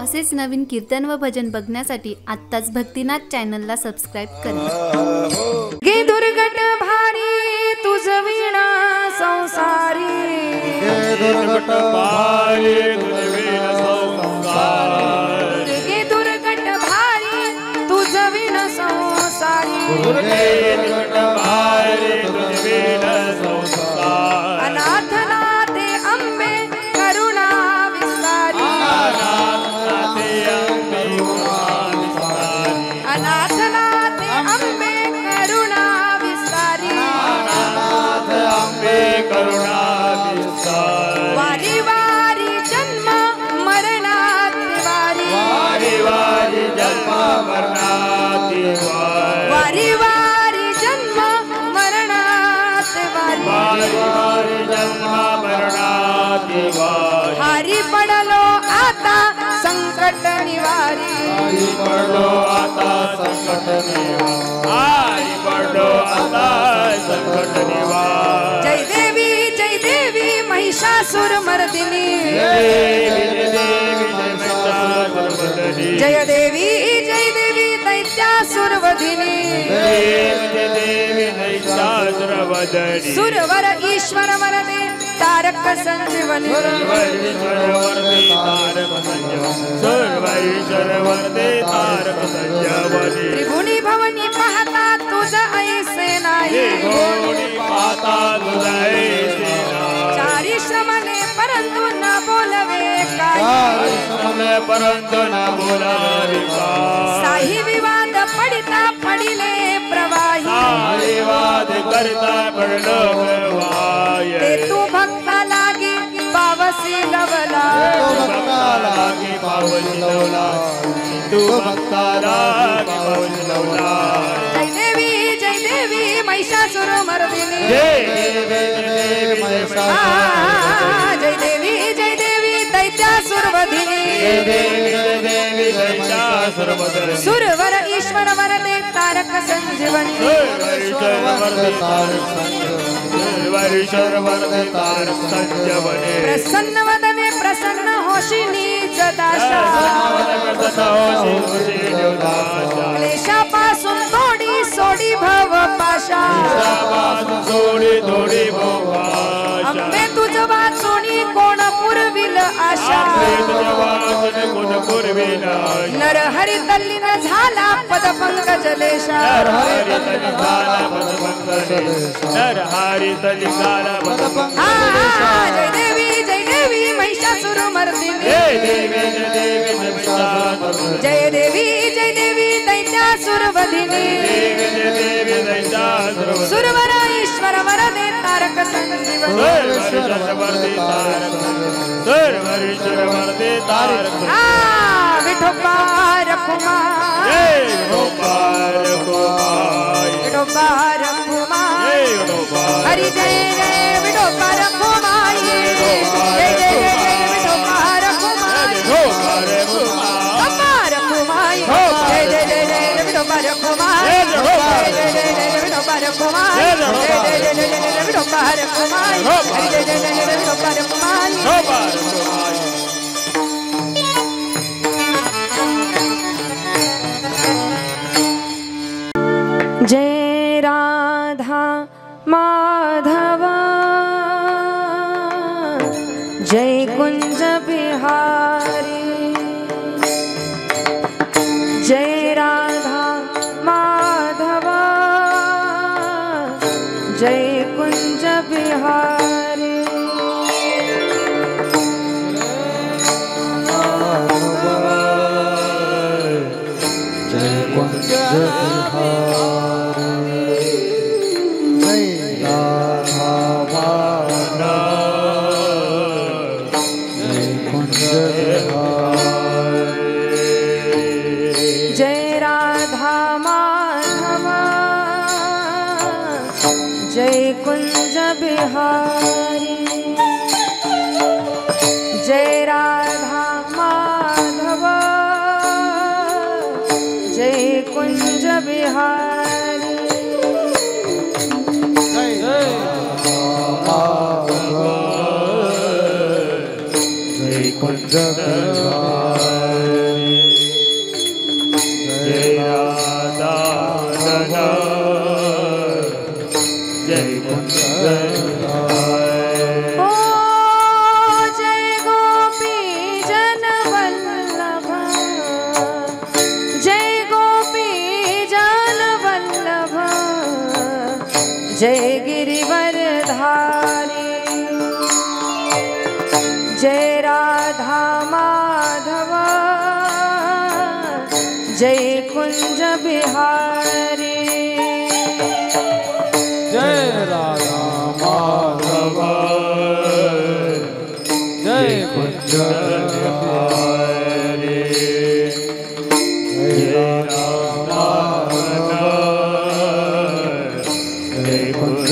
असेच नवीन कीर्तन व भजन बघण्यासाठी आत्ताच भक्तिनाथ चॅनलला सबस्क्राइब करा। गे दुर्गट भारी तुझ वीणा संसारी, गे दुर्गट भारी तुझ वीणा संसारी, गे दुर्गट भारी तुझ वीणा संसारी, गे दुर्गट भारी तुझ वीणा संसारी, अनाथ नाथे अंबे करुणा विस्तारी, अनाथ नाथे अंबे करुणा विस्तारी, अंबे करुणा विस्तारी, वारी वारी जन्म मरणात वारी, वारी वारी जन्म मरणाती वारी, वारी वारी जन्म मरणात वारी, वारी वारी जन्म मरणाती वारी, हारी पडलो आता संकट निवारी, हरी पडलो आता संकट निवारी, हरी पडलो आता संकट निवारी, जय देवी महिषासुर मर्दिनी, जय देवी दैत्यासुर वधिनी, सुरवर ईश्वर वरदे तारक संजीवनी, त्रिभुवनी भवनी पाहता तुझ ऐसे नाही, चारी श्रमने परंतु न बोलवे काही, परंतु न बोलावे साही विवाद पडिता पडिले प्रवाही, विवाद करता पडलो प्रवाही, ते तू भक्ता लागी पावसी लवला, लागी पावली लवला, तू भक्ताला पावली लवला, जय देवी महिषासुर मर्दिनी, जय देवी महिषासुर, जय देवी दैत्यासुर वधिनी, देवी महिषासुर मर्दिनी, सुरवर ईश्वर वरदे तारक संजीवनी, प्रसन्न वदने प्रसन्न होशिनी जदाशा, क्लेशापासून थोडी सोडी भव पाशा, अंबे तुझ वाचोनी कोण पुरविल आशा, नर हरी तल्लीन झाला पद पंकजलेशा, जय देवी महिषासुर मर्दिनी, जय देवी दैत्यासुर वधिनी, सुरवर ईश्वर वरदे तारक संजीवनी, विठोबा रखुमाई, विठोबा रखुमाई, हरि जय जय विठोबा रखुमाई, जय विठोबा रखुमाई, विठोबा रखुमाई, जय विठोबा रखुमाई, जय विठोबा रखुमाई, जय विठोबा रखुमाई, हरि जय विठोबा रखुमाई। जय राधा माधव, जय कुंज बिहारी, जय राधा माधव, जय कुंज बिहारी, जय कुंज बिहारी, जय राधा माधव, जय कुंज बिहारी, जय राधा माधव, जय कुंज बिहारी, कुंज बिहारी जय राधा राधा जय कुंज बिहारी ओ जय गोपी जन वल्लभ जय गोपी जन वल्लभ जय गिरिवरधारी जय राधा माधव जय कुंज बिहारी जय राधा माधव जय कुंज बिहारी जय राधा माधव जय कुंज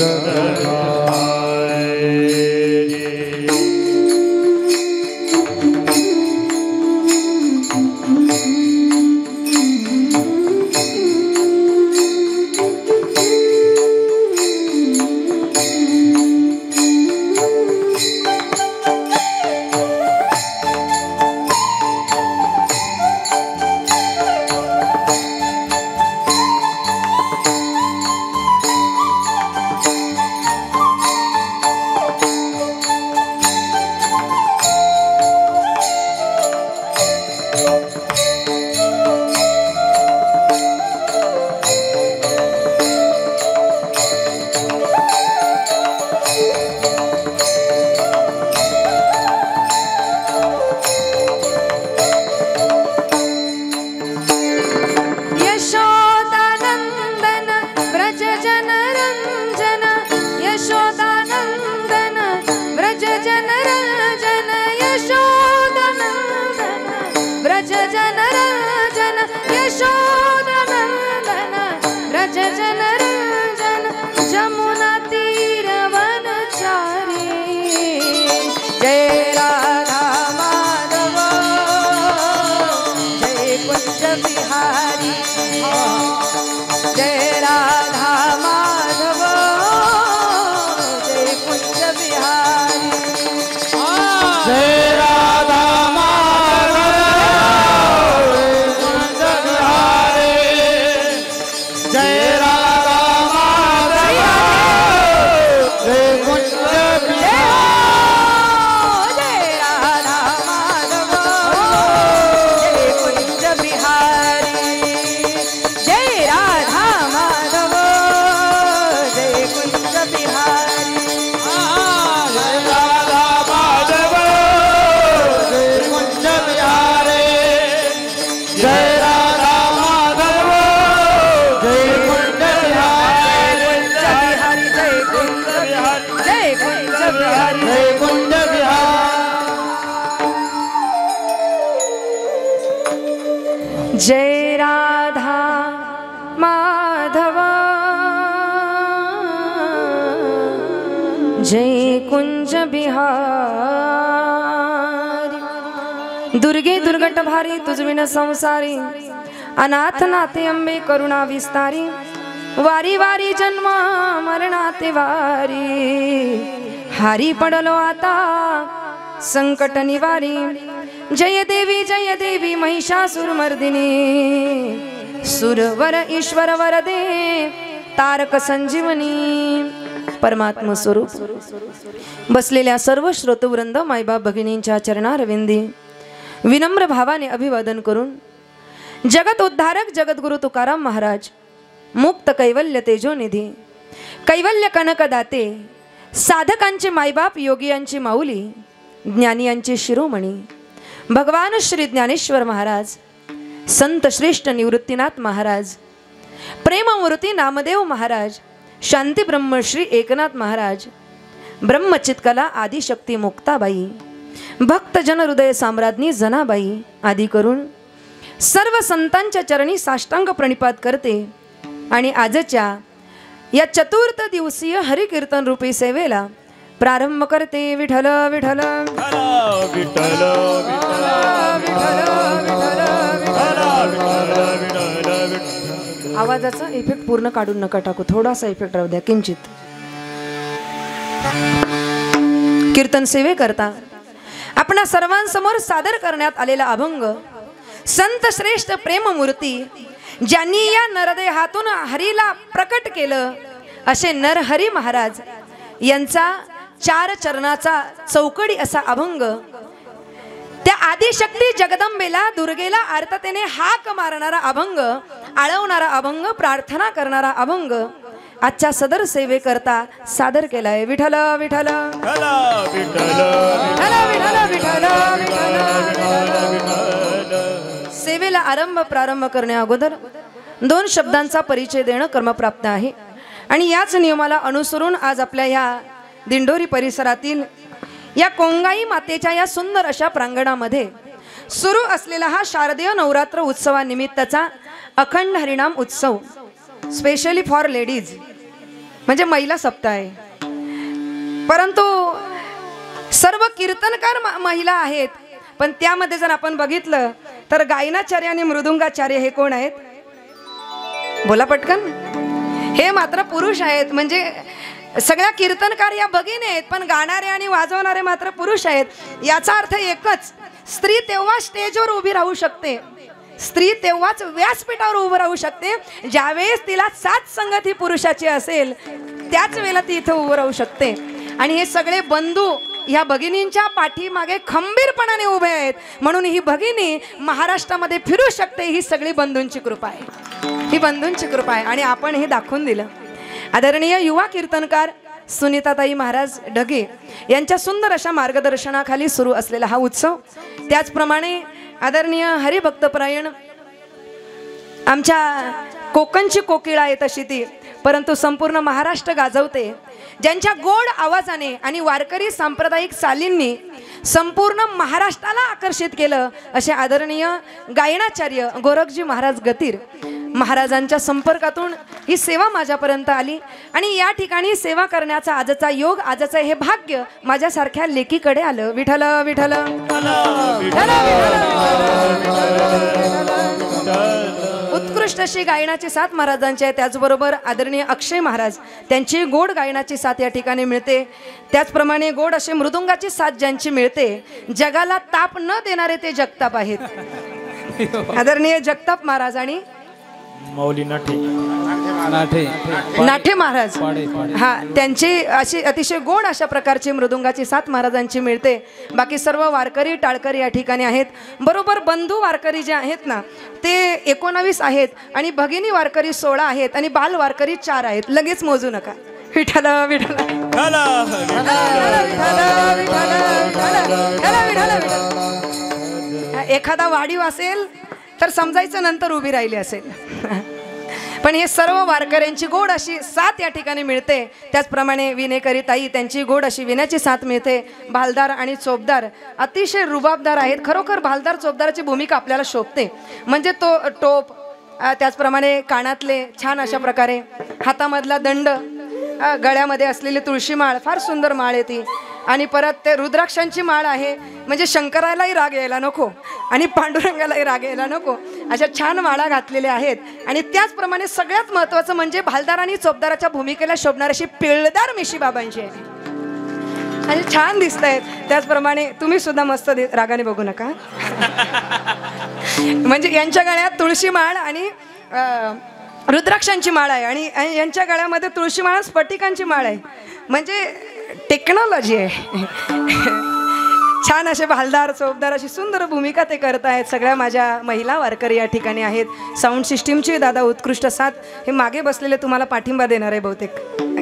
जय राधा माधव जय कुंज बिहारी दुर्गे दुर्गट भारी तुझविन संसारी अनाथ नाथे अंबे करुणा विस्तारी वारी वारी जन्म मरणाते वारी हारी पडलो आता संकट निवारी जय देवी महिषासुरमर्दिनी सुरवर ईश्वर वरदे तारक संजीवनी परमात्म स्वरूप बसलेल्या सर्व श्रोतवृंद मायबाप भगिनींच्या चरणारविंदी विनम्र भावाने अभिवादन करून जगत उद्धारक जगद्गुरु तुकाराम महाराज मुक्त कैवल्य तेजोनिधी कैवल्य कनकदाते साधकांचे मायबाप योगियांची माऊली ज्ञानियांचे शिरोमणी भगवान श्री ज्ञानेश्वर महाराज संत श्रेष्ठ निवृत्तीनाथ महाराज प्रेममूर्ती नामदेव महाराज शांती ब्रह्म श्री एकनाथ महाराज ब्रह्मचितकला आदिशक्ती मुक्ताबाई भक्त जन हृदय साम्राज्ञी जनाबाई आदी करून सर्व संतांच्या चरणी साष्टांग प्रणिपात करते आणि आजच्या या चतुर्थ दिवसीय हरिकीर्तन रूपी सेवेला प्रारंभ करते। विठ्ठल विठ्ठल विठ्ठल आवाजाचा इफेक्ट पूर्ण काढून नका टाकू, थोडासा इफेक्ट राहू द्या किंचित। कीर्तन सेवे करता आपणा सर्वांसमोर सादर करण्यात आलेला अभंग संत श्रेष्ठ प्रेममूर्ती ज्यांनी या नरदेहातून हरीला प्रकट केलं असे नरहरी महाराज यांचा 4 चरणाचा चौकडी असा अभंग, त्या आदिशक्ती जगदंबेला दुर्गेला आर्ततेने हाक मारणारा अभंग, आळवणारा अभंग, प्रार्थना करणारा अभंग आजच्या सदर सेवेकरता सादर केलाय. विठ्ठल विठ्ठल सेवेला प्रारंभ करण्या अगोदर 2 शब्दांचा परिचय देणं कर्मप्राप्त आहे. आणि याच नियमाला अनुसरून आज आपल्या ह्या दिंडोरी परिसरातील या कोंगाई मातेच्या या सुंदर अशा प्रांगणामध्ये सुरू असलेला हा शारदीय नवरात्र उत्सवानिमित्तचा अखंड हरिनाम उत्सव स्पेशली फॉर लेडीज म्हणजे महिला सप्ताह आहे. परंतु सर्व कीर्तनकार महिला आहेत, पण त्यामध्ये जर आपण बघितलं तर गायनाचार्य आणि मृदुंगाचार्य हे कोण आहेत? बोला पटकन. हे मात्र पुरुष आहेत. म्हणजे सगळ्या कीर्तनकार या भगिनी आहेत, पण गाणारे आणि वाजवणारे मात्र पुरुष आहेत. याचा अर्थ एकच, स्त्री तेव्हा स्टेजवर उभी राहू शकते, स्त्री तेव्हाच व्यासपीठावर उभं राहू शकते ज्यावेळेस तिला साथ संगत ही पुरुषाची असेल, त्याच वेळेला ती इथं उभं राहू शकते. आणि हे सगळे बंधू ह्या भगिनींच्या पाठीमागे खंबीरपणाने उभे आहेत, म्हणून ही भगिनी महाराष्ट्रामध्ये फिरू शकते. ही सगळी बंधूंची कृपा आहे, ही बंधूंची कृपा आहे. आणि आपण हे दाखवून दिलं. आदरणीय युवा कीर्तनकार सुनीताताई महाराज ढगे यांच्या सुंदर अशा मार्गदर्शनाखाली सुरू असलेला हा उत्सव, त्याचप्रमाणे आदरणीय हरिभक्तपरायण आमच्या कोकणची कोकिळा आहे तशी ती, परंतु संपूर्ण महाराष्ट्र गाजवते, ज्यांच्या गोड आवाजाने आणि वारकरी सांप्रदायिक चालींनी संपूर्ण महाराष्ट्राला आकर्षित केलं असे आदरणीय गायनाचार्य गोरखजी महाराज गतीर महाराजांच्या संपर्कातून ही सेवा माझ्यापर्यंत आली. आणि या ठिकाणी सेवा करण्याचा आजचा योग, आजचं हे भाग्य माझ्यासारख्या लेकीकडे आलं. विठ्ठल विठ्ठल. उत्कृष्ट अशी गायनाची साथ महाराजांची आहे. त्याचबरोबर आदरणीय अक्षय महाराज त्यांची गोड गायनाची साथ या ठिकाणी मिळते. त्याचप्रमाणे गोड असे मृदुंगाची साथ ज्यांची मिळते, जगाला ताप न देणारे ते जगताप आहेत. आदरणीय जगताप महाराज आणि माऊली नाठे महाराज, हा, त्यांची अशी अतिशय गोड अशा प्रकारची मृदुंगाची साथ महाराजांची मिळते. बाकी सर्व वारकरी टाळकरी या ठिकाणी आहेत. बरोबर बंधू वारकरी जे आहेत ना ते 19 आहेत आणि भगिनी वारकरी 16 आहेत आणि बाल वारकरी 4 आहेत. लगेच मोजू नका. विठ्ठल विठ्ठल. एखादा वाढीव असेल तर समजायचं नंतर उभी राहिली असेल, पण हे सर्व वारकऱ्यांची गोड अशी साथ या ठिकाणी मिळते. त्याचप्रमाणे विनेकरी ताई त्यांची गोड अशी विण्याची साथ मिळते. भालदार आणि चोपदार अतिशय रुबाबदार आहेत. खरोखर भालदार चोपदाराची भूमिका आपल्याला शोभते. म्हणजे तो टोप, त्याचप्रमाणे कानातले छान अशा प्रकारे, हातामधला दंड, गळ्यामध्ये असलेली तुळशी माळ, फार सुंदर माळ आहे ती. आणि परत ते रुद्राक्षांची माळ आहे, म्हणजे शंकरालाही राग यायला नको आणि पांडुरंगालाही राग यायला नको, अशा छान माळा घातलेल्या आहेत. आणि त्याचप्रमाणे सगळ्यात महत्त्वाचं म्हणजे भालदार आणि चोपदाराच्या भूमिकेला शोभणार अशी पिळदार मिशी बाबांची आहे. आणि छान दिसत आहेत. त्याचप्रमाणे तुम्ही सुद्धा मस्त रागाने बघू नका. म्हणजे यांच्या गळ्यात तुळशी माळ आणि रुद्राक्षांची माळ आहे आणि यांच्या गळ्यामध्ये तुळशी माळ स्फटिकांची माळ आहे. म्हणजे टेक्नॉलॉजी आहे. छान असे भालदार चोपदार अशी सुंदर भूमिका ते करत आहेत. सगळ्या माझ्या महिला वारकरी या ठिकाणी आहेत. साऊंड सिस्टीमची दादा उत्कृष्ट साथ, हे मागे बसलेले तुम्हाला पाठिंबा देणार आहे बहुतेक,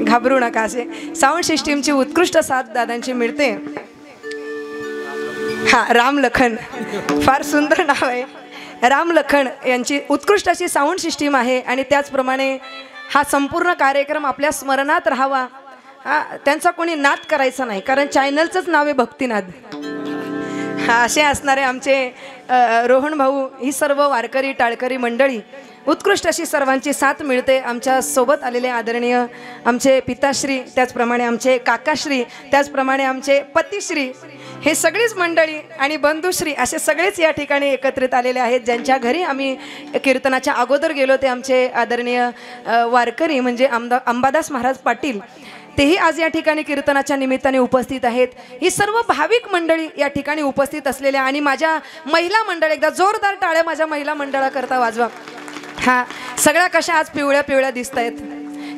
घाबरू नका. असे साऊंड सिस्टीमची उत्कृष्ट साथ दादांची मिळते. हा, रामलखन, फार सुंदर नाव आहे. रामलखन यांची उत्कृष्ट अशी साऊंड सिस्टीम आहे. आणि त्याचप्रमाणे हा संपूर्ण कार्यक्रम आपल्या स्मरणात राहावा, त्यांचा कोणी नाद करायचा नाही, कारण चॅनलचंच नाव आहे भक्तिनाद. असे असणारे आमचे रोहन भाऊ, ही सर्व वारकरी टाळकरी मंडळी, उत्कृष्ट अशी सर्वांची साथ मिळते. आमच्या सोबत आलेले आदरणीय आमचे पिताश्री, त्याचप्रमाणे आमचे काकाश्री, त्याचप्रमाणे आमचे पतिश्री, हे सगळीच मंडळी आणि बंधुश्री असे सगळेच या ठिकाणी एकत्रित आलेले आहेत. ज्यांच्या घरी आम्ही कीर्तनाच्या अगोदर गेलो ते आमचे आदरणीय वारकरी म्हणजे अंबादास महाराज पाटील, तेही आज या ठिकाणी कीर्तनाच्या निमित्ताने उपस्थित आहेत। ही सर्व भाविक मंडळी या ठिकाणी उपस्थित असलेल्या आणि माझ्या महिला मंडळ, एकदा जोरदार टाळ्या माझ्या महिला मंडळाकरता वाजवा। हा सगळ्या कशा आज पिवळ्या पिवळ्या दिसत आहेत,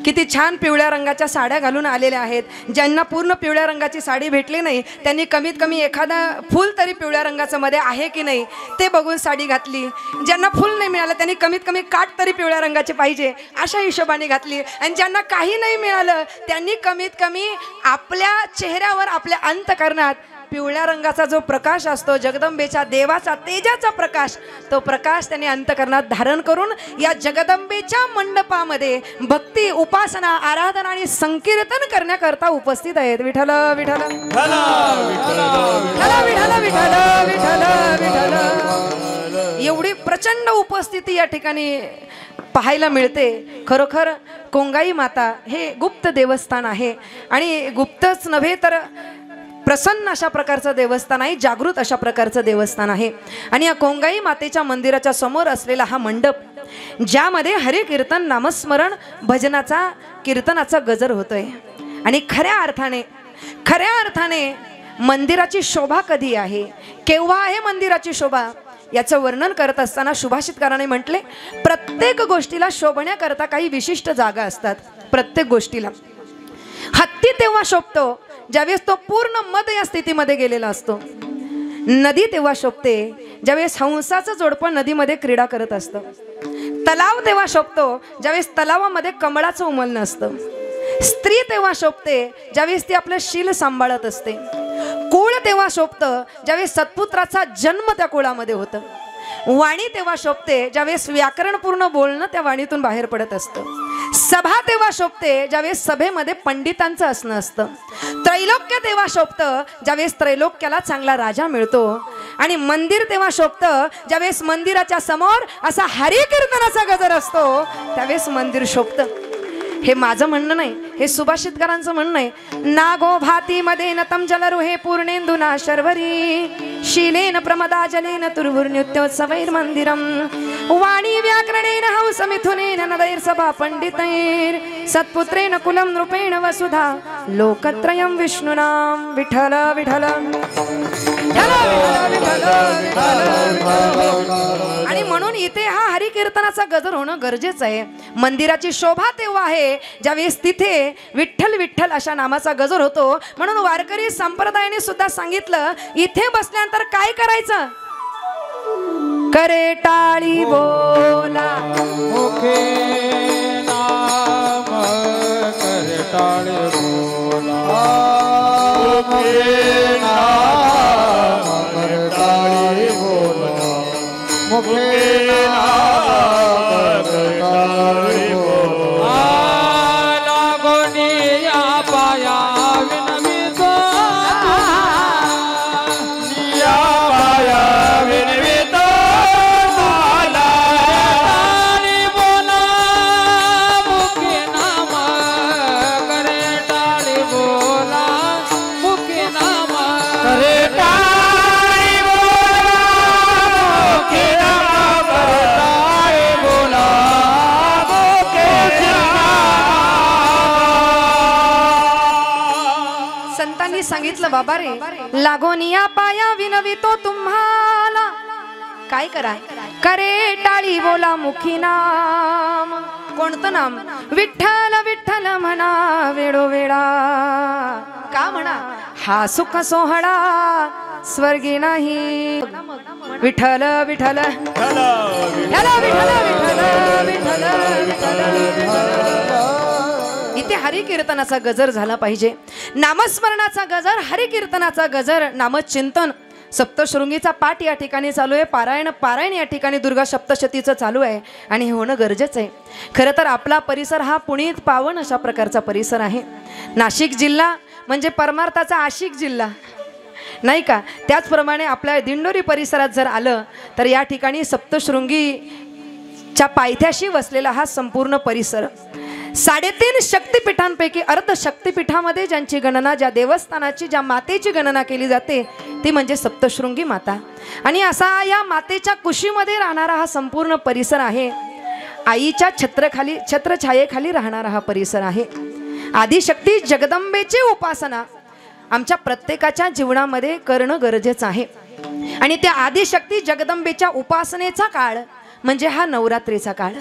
किती छान पिवळ्या रंगाच्या साड्या घालून आलेल्या आहेत। ज्यांना पूर्ण पिवळ्या रंगाची साडी भेटली नाही त्यांनी कमीत कमी एखादा फूल तरी पिवळ्या रंगाचं मध्ये आहे की नाही ते बघून साडी घातली। ज्यांना फूल नाही मिळालं त्यांनी कमीत कमी काठ तरी पिवळ्या रंगाचे पाहिजे अशा हिशोबाने घातली, आणि ज्यांना काही नाही मिळालं त्यांनी कमीत कमी आपल्या चेहऱ्यावर, आपल्या अंतःकरणात पिवळ्या रंगाचा जो प्रकाश असतो, जगदंबेच्या देवाचा तेजाचा प्रकाश, तो प्रकाश त्यांनी अंतःकरणात धारण करून या जगदंबेच्या मंडपामध्ये भक्ती, उपासना, आराधना आणि संकीर्तन करण्याकरता उपस्थित आहेत। विठ्ठल विठ्ठल विठ्ठल विठ्ठल विठ्ठल विठ्ठल विठ्ठल, एवढी प्रचंड उपस्थिती या ठिकाणी पाहायला मिळते। खरोखर कोंगाई माता हे गुप्त देवस्थान आहे, आणि गुप्तच नव्हे तर प्रसन्न अशा प्रकारचं देवस्थान आहे, जागृत अशा प्रकारचं देवस्थान आहे। आणि या कोंगाई मातेच्या मंदिराच्या समोर असलेला हा मंडप, ज्यामध्ये हरी कीर्तन, नामस्मरण, भजनाचा, कीर्तनाचा गजर होतोय। आणि खऱ्या अर्थाने मंदिराची शोभा कधी आहे, केव्हा आहे मंदिराची शोभा, याचं वर्णन करत असताना सुभाषितकाराने म्हटले, प्रत्येक गोष्टीला शोभण्याकरता काही विशिष्ट जागा असतात। प्रत्येक गोष्टीला हत्ती तेव्हा शोभतो ज्यावेळेस तो पूर्ण मद या स्थितीमध्ये गेलेला असतो। नदी तेव्हा शोभते ज्यावेळेस हंसाचं जोडपं नदीमध्ये क्रीडा करत असतं। तलाव तेव्हा शोभतो ज्यावेळेस तलावामध्ये कमळाचं उमलणं असतं। स्त्री तेव्हा शोभते ज्यावेळेस ती आपलं शील सांभाळत असते। कुळ तेव्हा शोभतं ज्यावेळेस सत्पुत्राचा जन्म त्या कुळामध्ये होतं। वाणी तेव्हा शोभते ज्यावेळेस व्याकरणपूर्ण बोलणं त्या वाणीतून बाहेर पडत असतं। सभा तेव्हा शोभते ज्यावेळेस सभेमध्ये पंडितांचं असणं असतं। त्रैलोक्य तेव्हा शोभतं ज्यावेळेस त्रैलोक्याला चांगला राजा मिळतो। आणि मंदिर तेव्हा शोभतं ज्यावेळेस मंदिराच्या समोर असा हरी कीर्तनाचा गजर असतो, त्यावेळेस मंदिर शोभतं। हे माझं म्हणणं नाही, हे सुभाषितकारांचं म्हणणं आहे। नागो भाती मध्ये नतम जलरुहे पूर्णेंदुना शर्वरी शीलेन प्रमदा जलेन तुर्भुर्न्युत्योत्सवैर मंदिरम वाणी व्याकरणेन हंस मिथुनेन नदैर सभा पंडितैर सत्पुत्रेण कुलम नृपेण वसुधा लोकत्रयम विष्णुनाम। विठ्ठल विठ्ठल आणि म्हणून इथे हा हरी कीर्तनाचा गजर होणं गरजेचं आहे। मंदिराची शोभा तेव्हा आहे ज्यावेळेस तिथे विठ्ठल विठ्ठल अशा नामाचा गजर होतो। म्हणून वारकरी संप्रदायाने सुद्धा सांगितलं, इथे बसल्यानंतर काय करायचं, करे टाळी बोला मुखे नाम करे टाळी बोला मुखे नाम करे टाळी बोला मुखे नाम करे टाळी बोला लागोनिया पाया विनवितो निया पाया विनवितो सांगितलं बाबा रे, लागोनिया पाया विनवितो तुम्हाला काय करा, करे टाळी बोला मुखी नाम। कोणतं नाम, विठ्ठल विठ्ठल म्हणा वेळोवेळा। का म्हणा, हा सुख सोहळा स्वर्गी नाही। विठ्ठल विठ्ठल विठ्ठल विठ्ठल विठ्ठल विठ्ठल। इथे हरी कीर्तनाचा गजर झाला पाहिजे, नामस्मरणाचा गजर, हरी कीर्तनाचा गजर, नामचिंतन। सप्तशृंगीचा पाठ या ठिकाणी चालू आहे, पारायण या ठिकाणी दुर्गा सप्तशतीचं चालू आहे, आणि हे होणं गरजेचं आहे। खरं तर आपला परिसर हा पुनीत पावन अशा प्रकारचा परिसर आहे। नाशिक जिल्हा म्हणजे परमार्थाचा आशिक जिल्हा नाही का, त्याचप्रमाणे आपल्या दिंडोरी परिसरात जर आलं तर या ठिकाणी सप्तशृंगीच्या पायथ्याशी वसलेला हा संपूर्ण परिसर 3.5 शक्तिपीठांपैकी अर्ध शक्तिपीठामध्ये ज्यांची गणना, ज्या देवस्थानाची, ज्या मातेची गणना केली जाते ती म्हणजे सप्तशृंगी माता। आणि असा या मातेच्या कुशीमध्ये राहणारा हा संपूर्ण परिसर आहे। आईच्या छत्रछायेखाली राहणारा हा परिसर आहे। आदिशक्ती जगदंबेची उपासना आमच्या प्रत्येकाच्या जीवनामध्ये करणं गरजेचं आहे. आणि त्या आदिशक्ती जगदंबेच्या उपासनेचा काळ म्हणजे हा नवरात्रीचा काळ.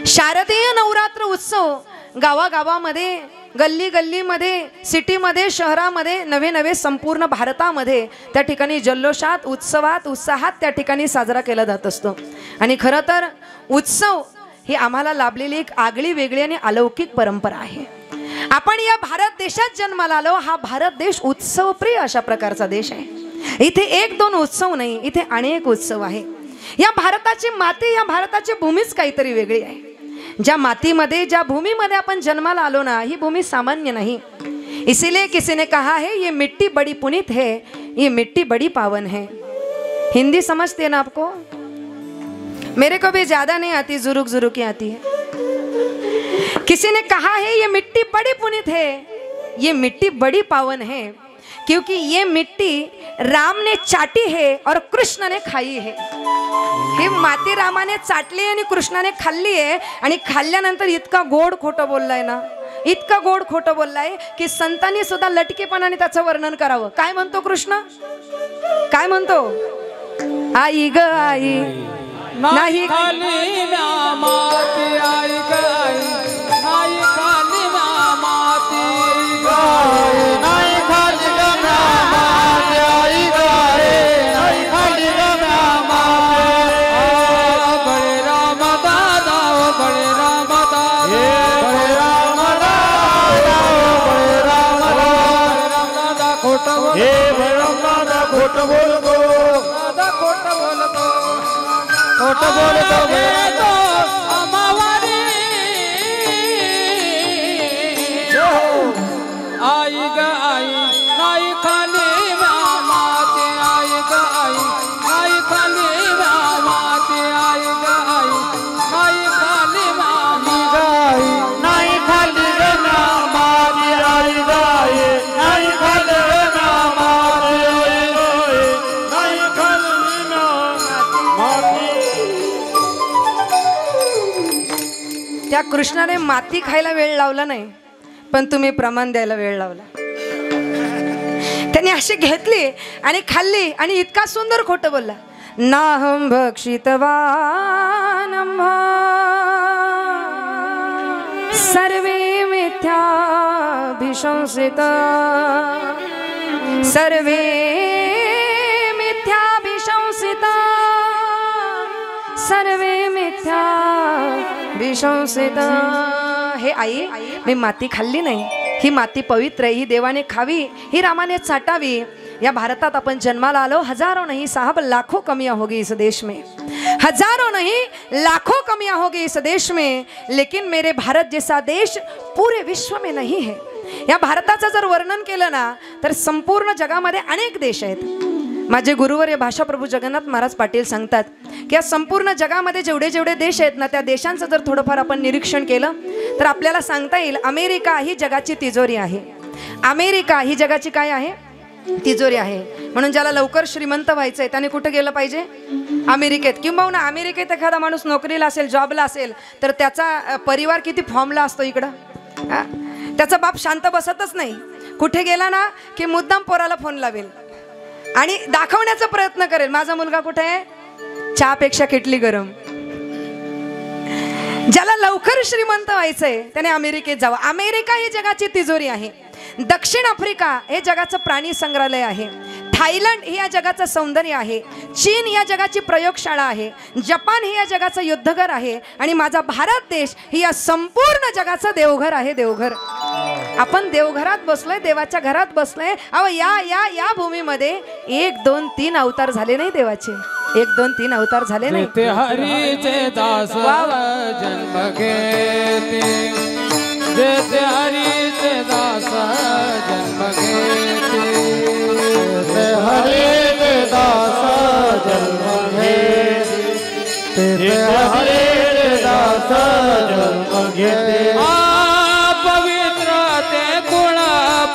शारदीय नवरात्र उत्सव गावागावामध्ये, गल्ली गल्लीमध्ये, सिटीमध्ये, शहरामध्ये, नवे नवे संपूर्ण भारतामध्ये त्या ठिकाणी जल्लोषात, उत्सवात, उत्साहात त्या ठिकाणी साजरा केला जात असतो. आणि खरं तर उत्सव ही आम्हाला लाभलेली एक आगळी वेगळी आणि अलौकिक परंपरा आहे. आपण या भारत देशात जन्माला आलो. हा भारत देश उत्सवप्रिय अशा प्रकारचा देश आहे. इथे एक दोन उत्सव नाही, इथे अनेक उत्सव आहे. या भारताची माती, या भारताची भूमीच काहीतरी वेगळी आहे. ज्या मातीमध्ये, ज्या भूमीमध्ये आपण जन्माला आलो ना, ही भूमी सामान्य नहीं. इसीलिए किसी ने कहा है ये मिट्टी बड़ी पुनीत है, ये मिट्टी बड़ी पावन है. हिंदी समझते हैं ना आपको? मेरे को भी ज्यादा नहीं आती, जुरुक जुरुक ही आती है. किसी ने कहा है ये मिट्टी बड़ी पुनीत है, ये मिट्टी बड़ी पावन है, क्योंकि ये मिट्टी राम ने चाटी है और कृष्ण ने खाई है. ही माती रामाने चाटली आणि कृष्णाने खाल्ली आहे. आणि खाल्ल्यानंतर इतका गोड खोटं बोललाय ना, इतका गोड खोटं बोललाय की संतांनी सुद्धा लटकेपणाने त्याचं वर्णन करावं. काय म्हणतो कृष्ण? काय म्हणतो? आई ग आई नाही खाली माती, आई ग आई नाही खाली माती, नाही खाली माती, आई ग आई नाही खाली माती. बळे राम दादा, बळे राम दादा, बळे राम दादा, बळे राम दादा खोटं बोल, हे बळे राम दादा खोटं बोलतो, दादा खोटं बोलतो, खोटं बोलतो अमावारी. आई ग आई नाही खाली माती, आई ग आई नाही खाली माती, आई ग आई नाही खाली माती, नाही खाली माती, आई ग आई नाही खाली माती, नाही खाली माती. त्या कृष्णाने माती खायला वेळ लावला नाही, पण तुम्ही प्रमाण द्यायला वेळ लावला. त्याने अशी घेतली आणि खाल्ली आणि इतका सुंदर खोटं बोलला. नाहम भक्षितवानम सर्वे मिथ्याभिशंसिता, सर्वे मिथ्याभिशंसिता, सर्वे मिथ्याभिशंसिता. हे आई, मी माती खाल्ली नाही, ही माती पवित्र आहे, ही देवाने खावी, ही रामाने चाटावी. या भारतात अपन जन्माला आलो. हजारों नहीं साहब लाखों कमियां होगी इस देश में, हजारों नहीं लाखों कमियां होगी इस देश में, लेकिन मेरे भारत जैसा देश पूरे विश्व में नहीं है. या भारताचं जर वर्णन केलं ना तर संपूर्ण जगामध्ये अनेक देश आहेत. माझे गुरुवर्य भाषाप्रभू जगन्नाथ महाराज पाटील सांगतात की या संपूर्ण जगामध्ये जेवढे जेवढे देश आहेत ना, त्या देशांचं जर थोडंफार आपण निरीक्षण केलं तर आपल्याला सांगता येईल अमेरिका ही जगाची तिजोरी आहे. अमेरिका ही जगाची काय आहे? तिजोरी आहे. म्हणून ज्याला लवकर श्रीमंत व्हायचंय त्याने कुठे गेलं पाहिजे? अमेरिकेत. किंबहुना अमेरिकेत एखादा माणूस नोकरीला असेल, जॉबला असेल तर त्याचा परिवार किती फॉर्मला असतो इकडं. त्याचा बाप शांत बसतच नाही. कुठे गेला ना की मुद्दाम पोराला फोन लावेल आणि दाखवण्याचा प्रयत्न करेल, माझा मुलगा कुठे आहे, चहापेक्षा किटली गरम. ज्याला लवकर श्रीमंत व्हायचंय त्याने अमेरिकेत जावं. अमेरिका ही जगाची तिजोरी आहे. दक्षिण आफ्रिका हे जगाचं प्राणी संग्रहालय आहे. थायलंड ही या जगाचं सौंदर्य आहे. चीन या जगाची प्रयोगशाळा आहे. जपान ही या जगाचं युद्धघर आहे. आणि माझा भारत देश ही या संपूर्ण जगाचं देवघर आहे. देवघर. आपण देवघरात बसलोय, देवाच्या घरात बसलोय. अहो या या या भूमीमध्ये 1 2 3 अवतार झाले नाही देवाचे. 1 2 3 अवतार झाले नाही. ते हरीचे दास जन्म घेते, जेते हरीचे दास जन्म घेते, ते हरीचे दास जन्म घेते, ते हरीचे दास जन्म घेते. पवित्र ते कुळ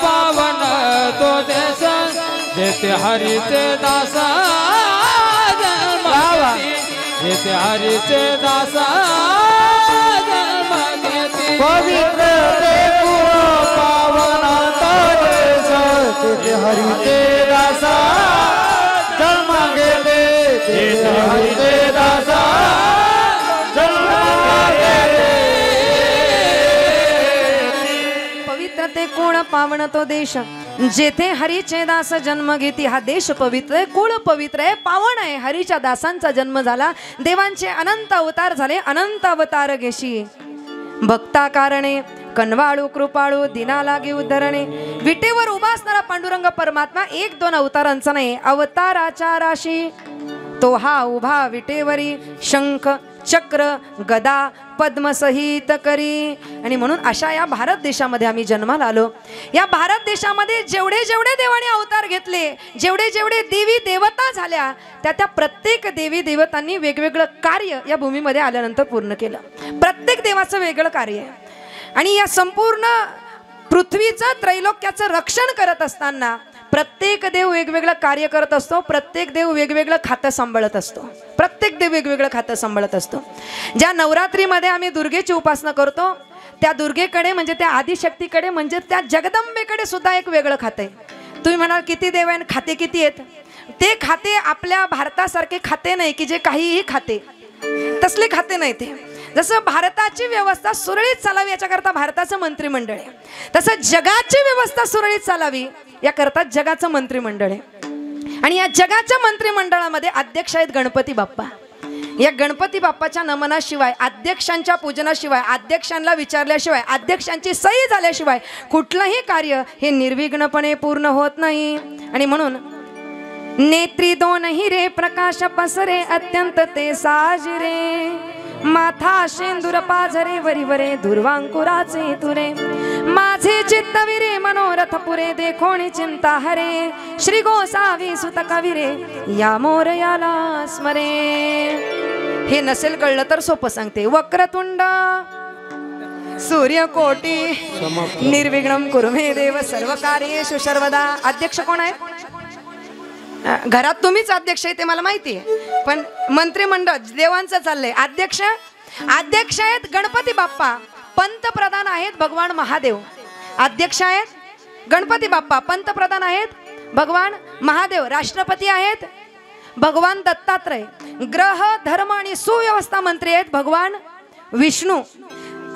पावन तो देश, जेते हरीचे दास जन्म घेते, जेते हरीचे दास जन्म घेते. पवित्र ते कुळ तेथे हरीचे दासा जन्म घेते तेथे हरीचे दासा जन्म घेते पवित्र ते कोण पावन तो देश जेथे हरीचे दास जन्म घेती. हा देश पवित्र आहे, कुळ पवित्र आहे, पावन आहे. हरीच्या दासांचा जन्म झाला, देवांचे अनंत अवतार झाले, अनंत अवतार घेशी. भक्ता कारणे कनवाळू कृपाळू दिना लागे उद्धरणे. विटेवर उभा असणारा पांडुरंग परमात्मा एक दोन अवतारांचा नाही, अवताराच्या राशी. तो हा उभा विटेवरी शंख चक्र गदा पद्मसहित करी. आणि म्हणून अशा या भारत देशामध्ये आम्ही जन्माला आलो. या भारत देशामध्ये जेवढे जेवढे देवाने अवतार घेतले, जेवढे जेवढे देवी देवता झाल्या, त्या प्रत्येक देवी देवतांनी वेगवेगळं कार्य या भूमीमध्ये आल्यानंतर पूर्ण केलं. प्रत्येक देवाचं वेगळं कार्य आहे. आणि या संपूर्ण पृथ्वीचं त्रैलोक्याचं रक्षण करत असताना प्रत्येक देव वेगवेगळं कार्य करत असतो. प्रत्येक देव वेगवेगळं खातं सांभाळत असतो. प्रत्येक देव वेगवेगळं खातं सांभाळत असतो. ज्या नवरात्रीमध्ये आम्ही दुर्गेची उपासना करतो, त्या दुर्गेकडे म्हणजे त्या आदिशक्तीकडे म्हणजे त्या जगदंबेकडे सुद्धा एक वेगळं खातं आहे. तुम्ही म्हणाल किती देव आहे, खाते किती आहेत? ते खाते आपल्या भारतासारखे खाते नाही की जे काहीही खाते, तसले खाते नाही ते. जसं भारताची व्यवस्था सुरळीत चालावी याच्याकरता भारताचं मंत्रिमंडळ आहे, तसं जगाची व्यवस्था सुरळीत चालावी याकरता जगाचं मंत्रिमंडळ आहे. आणि या जगाच्या मंत्रिमंडळामध्ये अध्यक्ष आहेत गणपती बाप्पा. या गणपती बाप्पाच्या नमनाशिवाय, अध्यक्षांच्या पूजनाशिवाय, अध्यक्षांना विचारल्याशिवाय, अध्यक्षांची सही झाल्याशिवाय कुठलंही कार्य हे निर्विघ्नपणे पूर्ण होत नाही. आणि म्हणून नेत्री दोन हिरे प्रकाश पसरे अत्यंत ते साजरे. माथा शेंदूर पाझरे वरीवरे दुर्वांकुराचे तुरे. माझे चित्तविरे मनोरथ पुरे देखोणी चिंता हरे. श्री गोसावी सुत कविरे या मोरयाला स्मरे. हे नसेल कळलं तर सोपं सांगते. वक्रतुंड सूर्यकोटी निर्विघ्नं कुरु मे देव सर्व कार्येषु सर्वदा. अध्यक्ष कोण आहे? घरात तुम्हीच अध्यक्ष आहे ते मला माहिती आहे, पण मंत्रिमंडळ देवांचं चाललंय. अध्यक्ष आहेत गणपती बाप्पा. पंतप्रधान आहेत भगवान महादेव. अध्यक्ष आहेत गणपती बाप्पा, पंतप्रधान आहेत भगवान महादेव, राष्ट्रपती आहेत भगवान दत्तात्रय, ग्रह धर्म आणि सुव्यवस्था मंत्री आहेत भगवान विष्णू,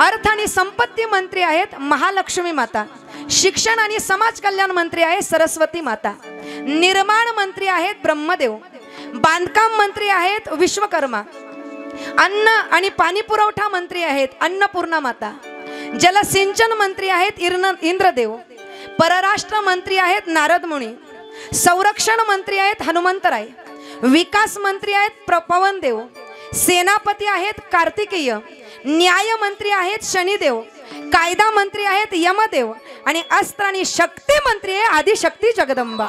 अर्थ आणि संपत्ती मंत्री आहेत महालक्ष्मी माता, शिक्षण आणि समाज कल्याण मंत्री आहे सरस्वती माता, निर्माण मंत्री आहेत ब्रह्मदेव, बांधकाम मंत्री आहेत विश्वकर्मा, अन्न आणि पाणी पुरवठा मंत्री आहेत अन्नपूर्णा माता, जलसिंचन मंत्री आहेत इंद्रदेव, परराष्ट्र मंत्री आहेत नारद मुनी, संरक्षण मंत्री आहेत हनुमंतराय, विकास मंत्री आहेत पवनदेव, सेनापती आहेत कार्तिकेय, न्याय मंत्री आहेत शनिदेव, कायदा मंत्री आहेत यमदेव आणि अस्त्र आणि शक्ती मंत्री आहे आदिशक्ती जगदंबा.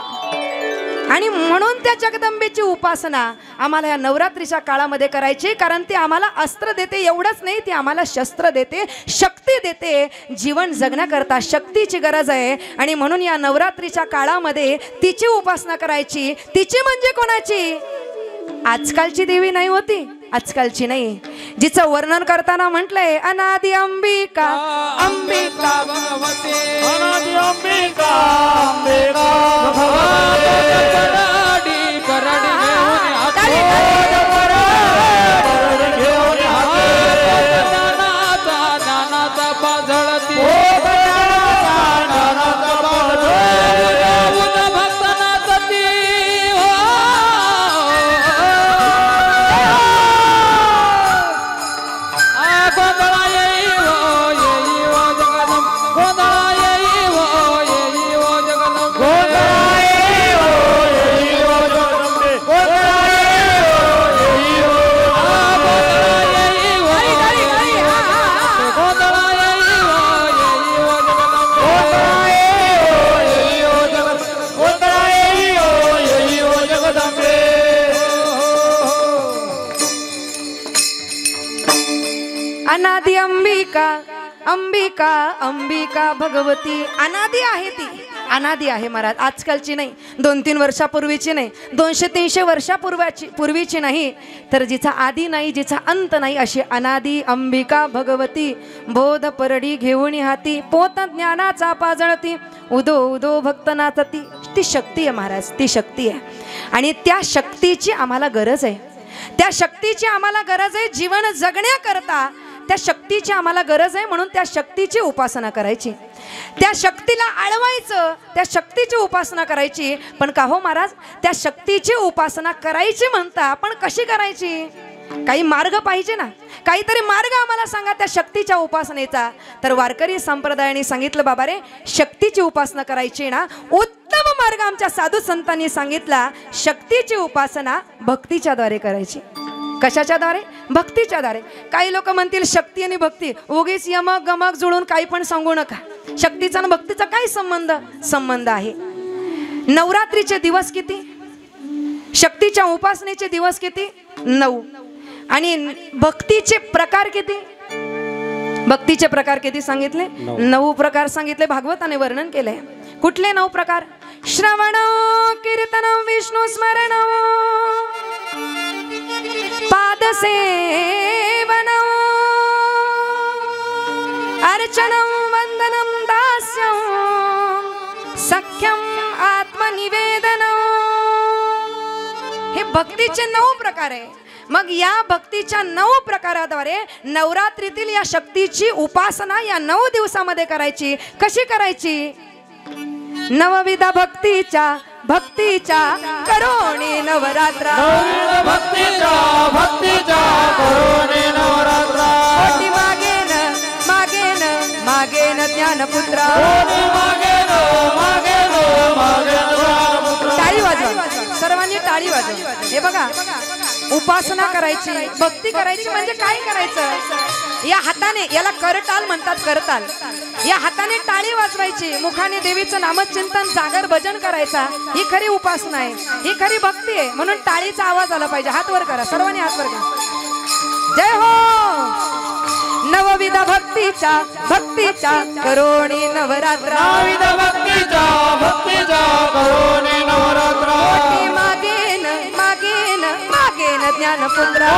आणि म्हणून त्या जगदंबेची उपासना आम्हाला या नवरात्रीच्या काळामध्ये करायची, कारण ती आम्हाला अस्त्र देते. एवढंच नाही, ती आम्हाला शस्त्र देते, शक्ती देते. जीवन जगण्याकरता शक्तीची गरज आहे आणि म्हणून या नवरात्रीच्या काळामध्ये तिची उपासना करायची. तिची म्हणजे कोणाची? आजकालची देवी नाही होती, आजकालची नाही. जिचं वर्णन करताना म्हटलंय अनादि अंबिका अंबिका भगवते अनादि अंबिका अंबिका करडी करडी घेऊन हाते घेऊन हाते ज्ञानाचा पाझळती ज्ञानाचा पाझळती भक्तना सती गोंधळा येई हो जगदम गोंधळा येई हो जगदम गोंधळा येई हो जगदम गोंधळा येई हो गोंधळा येई हो गोंधळा येई हो जगदम गोंधळा येई हो जगदम अनादि अंबिका अंबिका अंबिका भगवती. अनादि आहे ती, अनादि आहे महाराज, आजकालची नाही, 2-3 वर्षापूर्वीची नाही, 200-300 वर्षापूर्वीची नाही, तर जिचा आदी नाही, जिचा अंत नाही, अशी अनादि अंबिका भगवती. बोध परडी घेऊन हाती पोत ज्ञानाचा पाजळती उदो उदो भक्त नाचती, ती शक्ती आहे महाराज, ती शक्ती आहे. आणि त्या शक्तीची आम्हाला गरज आहे, त्या शक्तीची आम्हाला गरज आहे जीवन जगण्याकरता. त्या शक्तीची आम्हाला गरज आहे, म्हणून त्या शक्तीची उपासना करायची, त्या शक्तीला आळवायचं, त्या शक्तीची उपासना करायची. पण का हो महाराज, त्या शक्तीची उपासना करायची म्हणता, पण कशी करायची? काही मार्ग पाहिजे ना, काहीतरी मार्ग आम्हाला सांगा त्या शक्तीच्या उपासनेचा. तर वारकरी संप्रदायाने सांगितलं, बाबा रे, शक्तीची उपासना करायची ना, उत्तम मार्ग आमच्या साधू संतांनी सांगितला. शक्तीची उपासना भक्तीच्या द्वारे करायची. कशाच्या द्वारे? भक्तीच्या द्वारे. काही लोक म्हणतील शक्ती आणि भक्ती उगीच यमक गमक जुळून काही पण सांगू नका. शक्तीचा आणि भक्तीचा काय संबंध आहे? नवरात्रीचे दिवस किती? शक्तीच्या उपासनेचे दिवस किती? 9. आणि भक्तीचे प्रकार किती? भक्तीचे प्रकार किती सांगितले? 9 प्रकार सांगितले. भागवताने वर्णन केले. कुठले 9 प्रकार? श्रवण, कीर्तन, विष्णू स्मरण, पाद सेवन, अर्चनम, वंदनम, दास्यम, सख्यम, आत्मनिवेदन. हे भक्तीचे 9 प्रकार आहे. मग या भक्तीच्या 9 प्रकाराद्वारे नवरात्रीतील या शक्तीची उपासना या 9 दिवसामध्ये करायची. कशी करायची? नवविध भक्तीच्या करोणी नवरात्रा, भक्तीच्या करोणी नवरात्रा. मागेन ज्ञानपुत्रा. टाळी वाजवा सर्वांनी, टाळी वाजवा. हे बघा, उपासना करायची, भक्ती करायची म्हणजे काय करायचं? या हाताने, याला करताल म्हणतात, करताल. या हाताने टाळी वाजवायची, मुखाने देवीचं नामचिंतन, जागर भजन करायचा. ही खरी उपासना आहे, ही खरी भक्ती आहे. म्हणून टाळीचा आवाज आला पाहिजे. हात वर करा सर्वांनी, हात वर करा. जय हो. नवविध भक्तीच्या करोणी नवरात्रा. नवविध भक्तीच्या करोणी नवरात्रा. मागेन ज्ञानपुत्रा.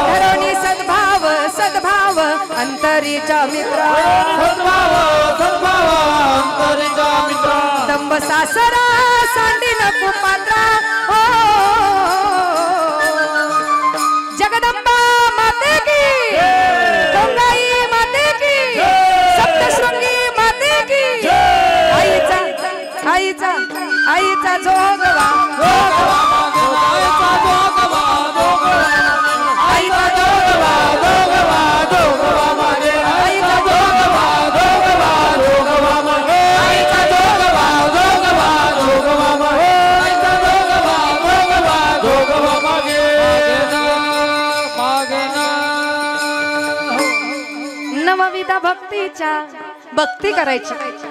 धरोणी सद्भाव अंतरीचा मित्रा. दंभ सासरा सांडिन कुपात्रा. जगदंबा माते की, गंगाई माते की, सप्तशृंगी माते की. आईचा जोगवा, नवविध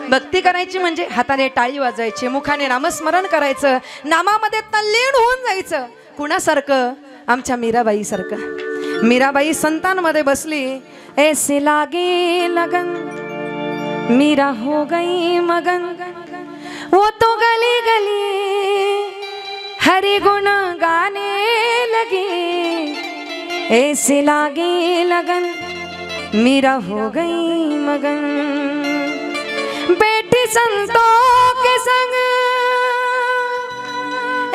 भक्ती करायची म्हणजे हाताने टाळी वाजवायची, मुखाने नामस्मरण करायचं, नामामध्ये तल्लीन होऊन जायचं. कुणासारखं? आमच्या मीराबाई सारखं. मीराबाई संतांमध्ये बसली. ऐसे लागे लगन मीरा हो गई मगन, वो तो गली गली हरि गुण गाने लगी. ऐसे लागे लगन मीरा हो गई मगन, बैठी संतों के संग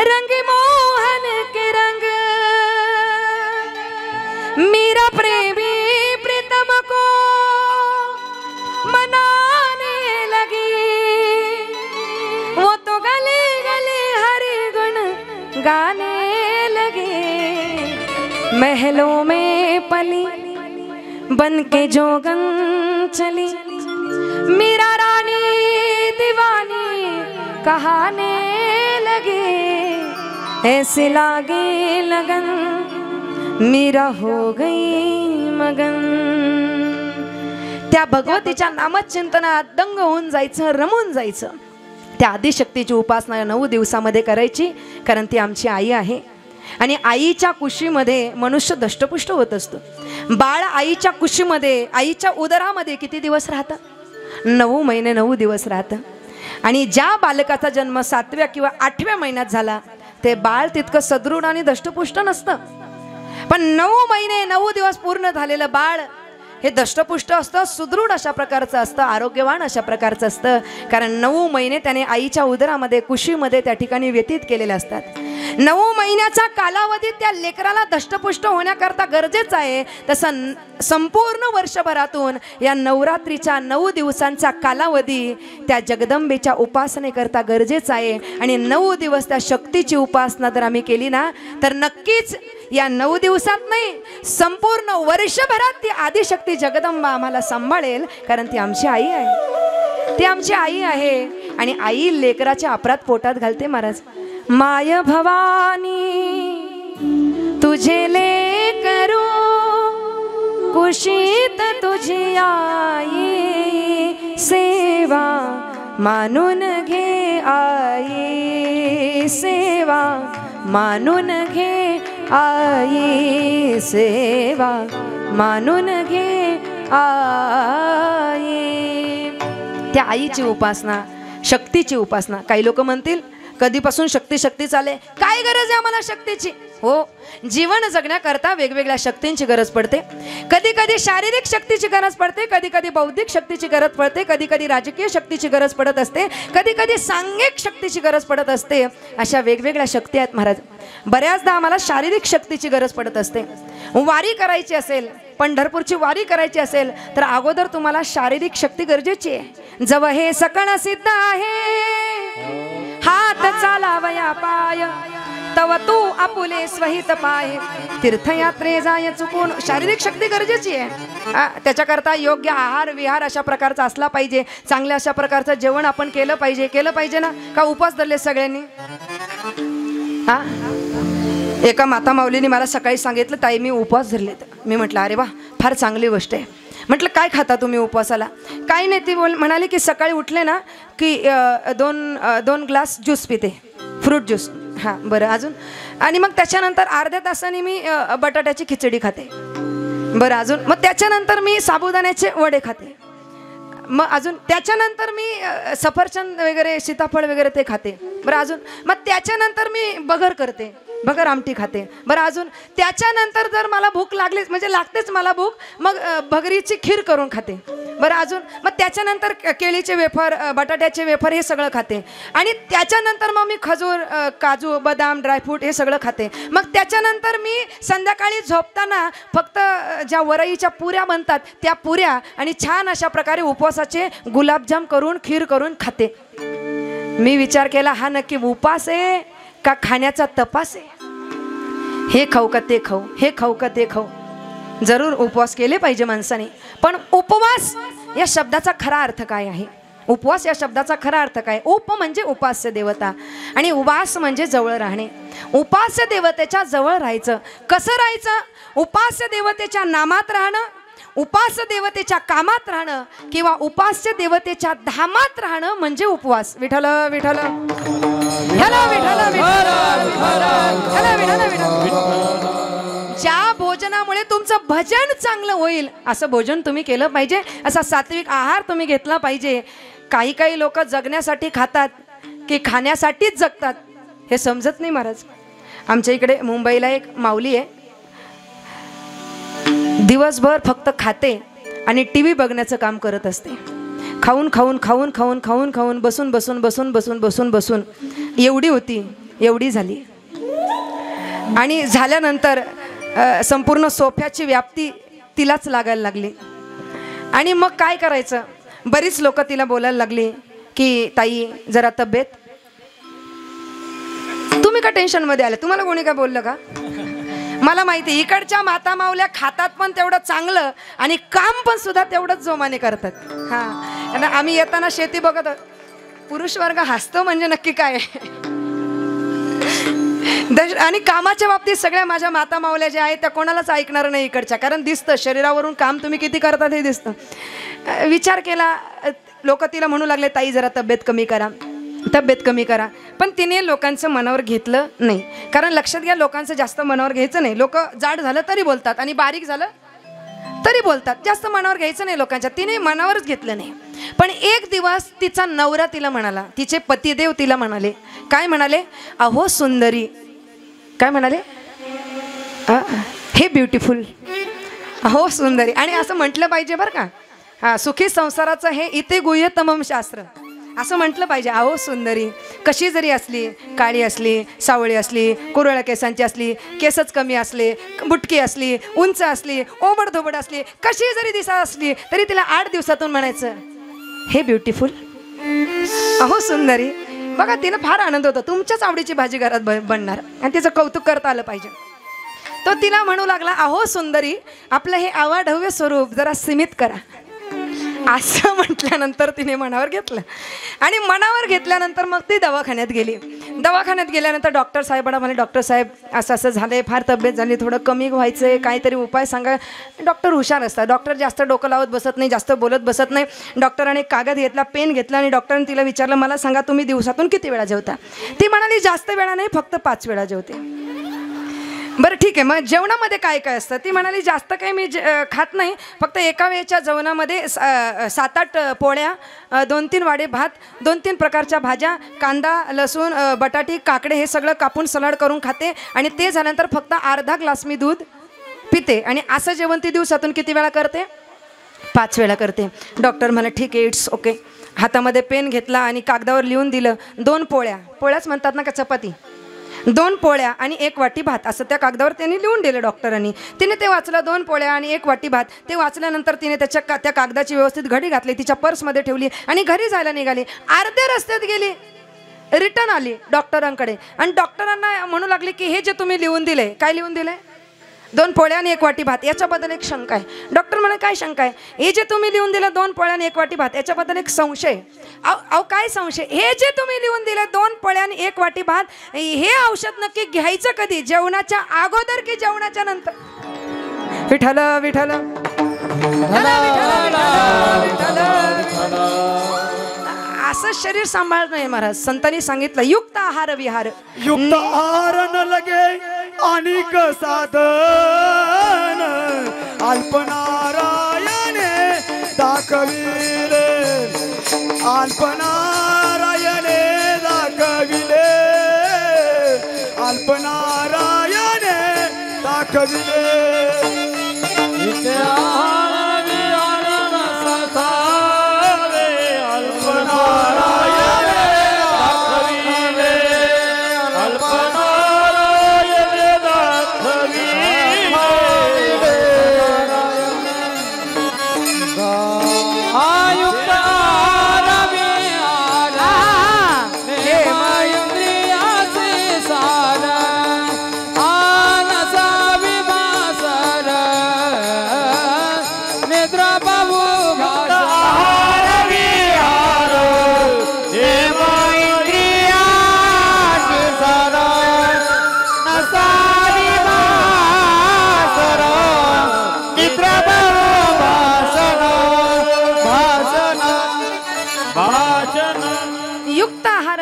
रंग मोहन के रंग. मीरा प्रेमी प्रीतम को मनाने लगी. वो तो गली गली हरि गुण गाने लगे. महलों में पली बन के जोगन चली, मीरा रानी दीवानी कहाने लगे. ऐसे लागे लगन मीरा हो गई मगन. त्या भगवतीच्या नामचिंतनात दंग होऊन जायचं, रमून जायचं. त्या आदिशक्तीची उपासना 9 दिवसामध्ये करायची, कारण ती आमची आई आहे. आणि आईच्या कुशीमध्ये मनुष्य दष्टपुष्ट होत असतो. बाळ आईच्या कुशीमध्ये, आईच्या उदरामध्ये किती दिवस राहतं? 9 महिने 9 दिवस राहतं. आणि ज्या बालकाचा जन्म 7व्या किंवा 8व्या महिन्यात झाला, ते बाळ तितकं सदृढ आणि दष्टपुष्ट नसतं. पण 9 महिने 9 दिवस पूर्ण झालेलं बाळ हे दष्टपुष्ट असतं, सुदृढ अशा प्रकारचं असतं, आरोग्यवान अशा प्रकारचं असतं. कारण 9 महिने त्याने आईच्या उदरामध्ये कुशीमध्ये त्या ठिकाणी व्यतीत केलेले असतात. 9 महिन्याचा कालावधी त्या लेकराला दष्टपुष्ट होण्याकरता गरजेचं आहे. तसं संपूर्ण वर्षभरातून या नवरात्रीच्या 9 दिवसांचा कालावधी त्या जगदंबेच्या उपासनेकरता गरजेचा आहे. आणि 9 दिवस त्या शक्तीची उपासना जर आम्ही केली ना तर नक्कीच या 9 दिवसात नाही, संपूर्ण वर्षभरात ती आदिशक्ती जगदंबा आम्हाला सांभाळेल. कारण ती आमची आई आहे, ती आमची आई आहे. आणि आई लेकराच्या अपराध पोटात घालते. महाराज, माय भवानी तुझे लेकरू कुशीत तुझी आई, सेवा मानून घे आई, सेवा मानून घे आई, सेवा मानून घे आई. त्या आईची उपासना, शक्तीची उपासना. काही लोक म्हणतील कधीपासून शक्ती शक्ती चाले, काय गरज आहे आम्हाला शक्तीची? हो, जीवन जगण्याकरता वेगवेगळ्या शक्तींची गरज पडते. कधी कधी शारीरिक शक्तीची गरज पडते, कधी कधी बौद्धिक शक्तीची गरज पडते, कधी कधी राजकीय शक्तीची गरज पडत असते, कधी कधी सांघिक शक्तीची गरज पडत असते. अशा वेगवेगळ्या शक्ती आहेत महाराज. बऱ्याचदा आम्हाला शारीरिक शक्तीची गरज पडत असते. वारी करायची असेल, पंढरपूरची वारी करायची असेल तर अगोदर तुम्हाला शारीरिक शक्ती गरजेची आहे. जव हे सकण सिद्ध आहे हात चालावया पाय, तव तू आपुले स्वहित पाय, तीर्थयात्रे जाय चुकून. शारीरिक शक्ती गरजेची आहे. त्याच्याकरता योग्य आहार विहार अशा प्रकारचा असला पाहिजे. चांगल्या अशा प्रकारचं जेवण आपण केलं पाहिजे ना. का उपवास धरले सगळ्यांनी? हा, एका माता माऊलीने मला सकाळी सांगितलं, ताई मी उपवास धरलेत. मी म्हटलं अरे वा, फार चांगली गोष्ट आहे. म्हटलं काय खाता तुम्ही उपवासाला? काही नाही. ती म्हणाली की सकाळी उठले ना की दोन ग्लास ज्यूस पिते, फ्रूट ज्यूस. हां बरं, अजून? आणि मग त्याच्यानंतर अर्ध्या तासाने मी बटाट्याची खिचडी खाते. बरं, अजून? मग त्याच्यानंतर मी साबुदाण्याचे वडे खाते. मग अजून त्याच्यानंतर मी सफरचंद वगैरे सीताफळ वगैरे ते खाते. बरं, अजून? मग त्याच्यानंतर मी बगर करते, बगर आमटी खाते. बरं, अजून? त्याच्यानंतर जर मला भूक लागलीच, म्हणजे लागतेच मला भूक, मग भगरीची खीर करून खाते. बरं, अजून? मग त्याच्यानंतर केळीचे वेफर, बटाट्याचे वेफर हे सगळं खाते. आणि त्याच्यानंतर मग मी खजूर, काजू, बदाम, ड्रायफ्रूट हे सगळं खाते. मग त्याच्यानंतर मी संध्याकाळी झोपताना फक्त ज्या वरईच्या पुऱ्या बनतात त्या पुऱ्या आणि छान अशा प्रकारे उपवासाचे गुलाबजाम करून खीर करून खाते. मी विचार केला, हा नक्की उपास आहे का खाण्याचा तपास आहे? हे खाऊ का ते खाऊ, हे खाऊ का ते खाऊ? जरूर उपवास केले पाहिजे माणसाने. पण उपवास या शब्दाचा खरा अर्थ काय आहे? उपवास या शब्दाचा खरा अर्थ काय? उप म्हणजे उपास्य देवता आणि उपास म्हणजे जवळ राहणे. उपास्य देवतेच्या जवळ राहायचं. कसं राहायचं? उपास्य देवतेच्या नामात राहणं, उपास्य देवतेच्या कामात राहणं किंवा उपास्य देवतेच्या धामात राहणं म्हणजे उपवास. विठ्ठल विठ्ठल ज्या भोजनामुळे तुमचं भजन चांगलं होईल असं भोजन तुम्ही केलं पाहिजे. असा सात्विक आहार तुम्ही घेतला पाहिजे. काही लोक जगण्यासाठी खातात की खाण्यासाठीच जगतात हे समजत नाही महाराज. आमच्या इकडे मुंबईला एक माऊली आहे, दिवसभर फक्त खाते आणि टीव्ही बघण्याचं काम करत असते. खाऊन खाऊन खाऊन खाऊन खाऊन खाऊन बसून बसून बसून बसून बसून बसून एवढी होती, एवढी झाली. आणि झाल्यानंतर संपूर्ण सोफ्याची व्याप्ती तिलाच लागायला लागली. आणि मग काय करायचं? बरीच लोक तिला बोलायला लागली की ताई जरा तब्येत, तुम्ही का टेन्शनमध्ये आले? तुम्हाला कोणी काय बोललं का? मला माहिती इकडच्या माता माऊल्या खातात पण तेवढं चांगलं आणि काम पण सुद्धा तेवढंच जोमाने करतात. हां, आम्ही येताना शेती बघत पुरुष वर्ग हसतो म्हणजे नक्की काय. आणि कामाच्या बाबतीत सगळ्या माझ्या माता माऊल्या ज्या आहेत त्या कोणालाच ऐकणार नाही इकडच्या, कारण दिसतं शरीरावरून काम तुम्ही किती करतात हे दिसतं. विचार केला, लोक तिला म्हणू लागले ताई जरा तब्येत कमी करा, तब्येत कमी करा. पण तिने लोकांचं मनावर घेतलं नाही. कारण लक्षात घ्या, लोकांचं जास्त मनावर घ्यायचं नाही. लोक जाड झालं तरी बोलतात आणि बारीक झालं तरी बोलतात. जास्त मनावर घ्यायचं नाही लोकांच्या. तिने मनावरच घेतलं नाही. पण एक दिवस तिचा नवरा तिला म्हणाला, तिचे पतिदेव तिला म्हणाले, काय म्हणाले? अहो सुंदरी, काय म्हणाले? हे ब्युटिफुल, अहो सुंदरी. आणि असं म्हटलं पाहिजे बरं का. हा, सुखी संसाराचं हे इथे गुह्यतमम शास्त्र असं म्हटलं पाहिजे. अहो सुंदरी कशी जरी असली, काळी असली, सावळी असली, कुरळ्या केसांची असली, केसच कमी असले, बुटकी असली, उंच असली, ओबडधोबड असली, कशी जरी दिसा असली तरी तिला 8 दिवसातून म्हणायचं हे ब्युटिफुल. अहो सुंदरी बघा, तिनं फार आनंद होतो तुमच्याच आवडीची भाजी घरात बनणार आणि तिचं कौतुक करता आलं पाहिजे. तो तिला म्हणू लागला अहो सुंदरी आपलं हे आवाढव्य स्वरूप जरा सीमित करा. असं म्हटल्यानंतर तिने मनावर घेतलं आणि मनावर घेतल्यानंतर मग ती दवाखान्यात गेली. दवाखान्यात गेल्यानंतर डॉक्टर साहेबांना म्हणे डॉक्टर साहेब असं असं झालंय, फार तब्येत झाली, थोडं कमी व्हायचंय, काहीतरी उपाय सांगा. डॉक्टर हुशार असतात, डॉक्टर जास्त डोकं लावत बसत नाही, जास्त बोलत बसत नाही. डॉक्टराने कागद घेतला, पेन घेतला आणि डॉक्टरांनी तिला विचारलं मला सांगा तुम्ही दिवसातून किती वेळा जेवता. ती म्हणाली जास्त वेळा नाही, फक्त 5 वेळा जेवते. बरं ठीक आहे, मग जेवणामध्ये काय काय असतं. ती म्हणाली जास्त काही मी खात नाही, फक्त एका वेळेच्या जेवणामध्ये 7-8 पोळ्या, 2-3 वाडे भात, 2-3 प्रकारच्या भाज्या, कांदा, लसूण, बटाटी, काकडे हे सगळं कापून सलाड करून खाते आणि ते झाल्यानंतर फक्त अर्धा ग्लास मी दूध पिते. आणि असं जेवण ती दिवसातून किती वेळा करते? 5 वेळा करते. डॉक्टर म्हणाले ठीक आहे, इट्स ओके. हातामध्ये पेन घेतला आणि कागदावर लिहून दिलं 2 पोळ्या, पोळ्याच म्हणतात ना का चपाती, 2 पोळ्या आणि 1 वाटी भात असं त्या कागदावर त्यांनी लिहून दिलं डॉक्टरांनी. तिने ते वाचलं, 2 पोळ्या आणि 1 वाटी भात. ते वाचल्यानंतर तिने त्या कागदाची व्यवस्थित घडी घातली, तिच्या पर्समध्ये ठेवली आणि घरी जायला निघाली. अर्ध्या रस्त्यात गेली, रिटर्न आली डॉक्टरांकडे आणि डॉक्टरांना म्हणू लागली की हे जे तुम्ही लिहून दिले, काय लिहून दिले? 2 पोळ्या आणि 1 वाटी भात. याच्याबद्दल एक शंका आहे. डॉक्टर म्हणे काय शंका आहे? हे जे तुम्ही लिहून दिलं 2 पोळ्या आणि 1 वाटी भात याच्याबद्दल एक संशय. अहो काय संशय? हे जे तुम्ही लिहून दिलं 2 पोळ्या आणि 1 वाटी भात, हे औषध नक्की घ्यायचं कधी? जेवणाच्या अगोदर की जेवणाच्या नंतर? विठ्ठल विठ्ठल असं शरीर सांभाळत नाही महाराज. संतांनी सांगितलं युक्त आहार विहार. युक्त आहार न लगे अनिक साधन अल्पनारायणे दाखविले, अल्पनारायणे दाखविले, अल्पनारायणे दाखविले.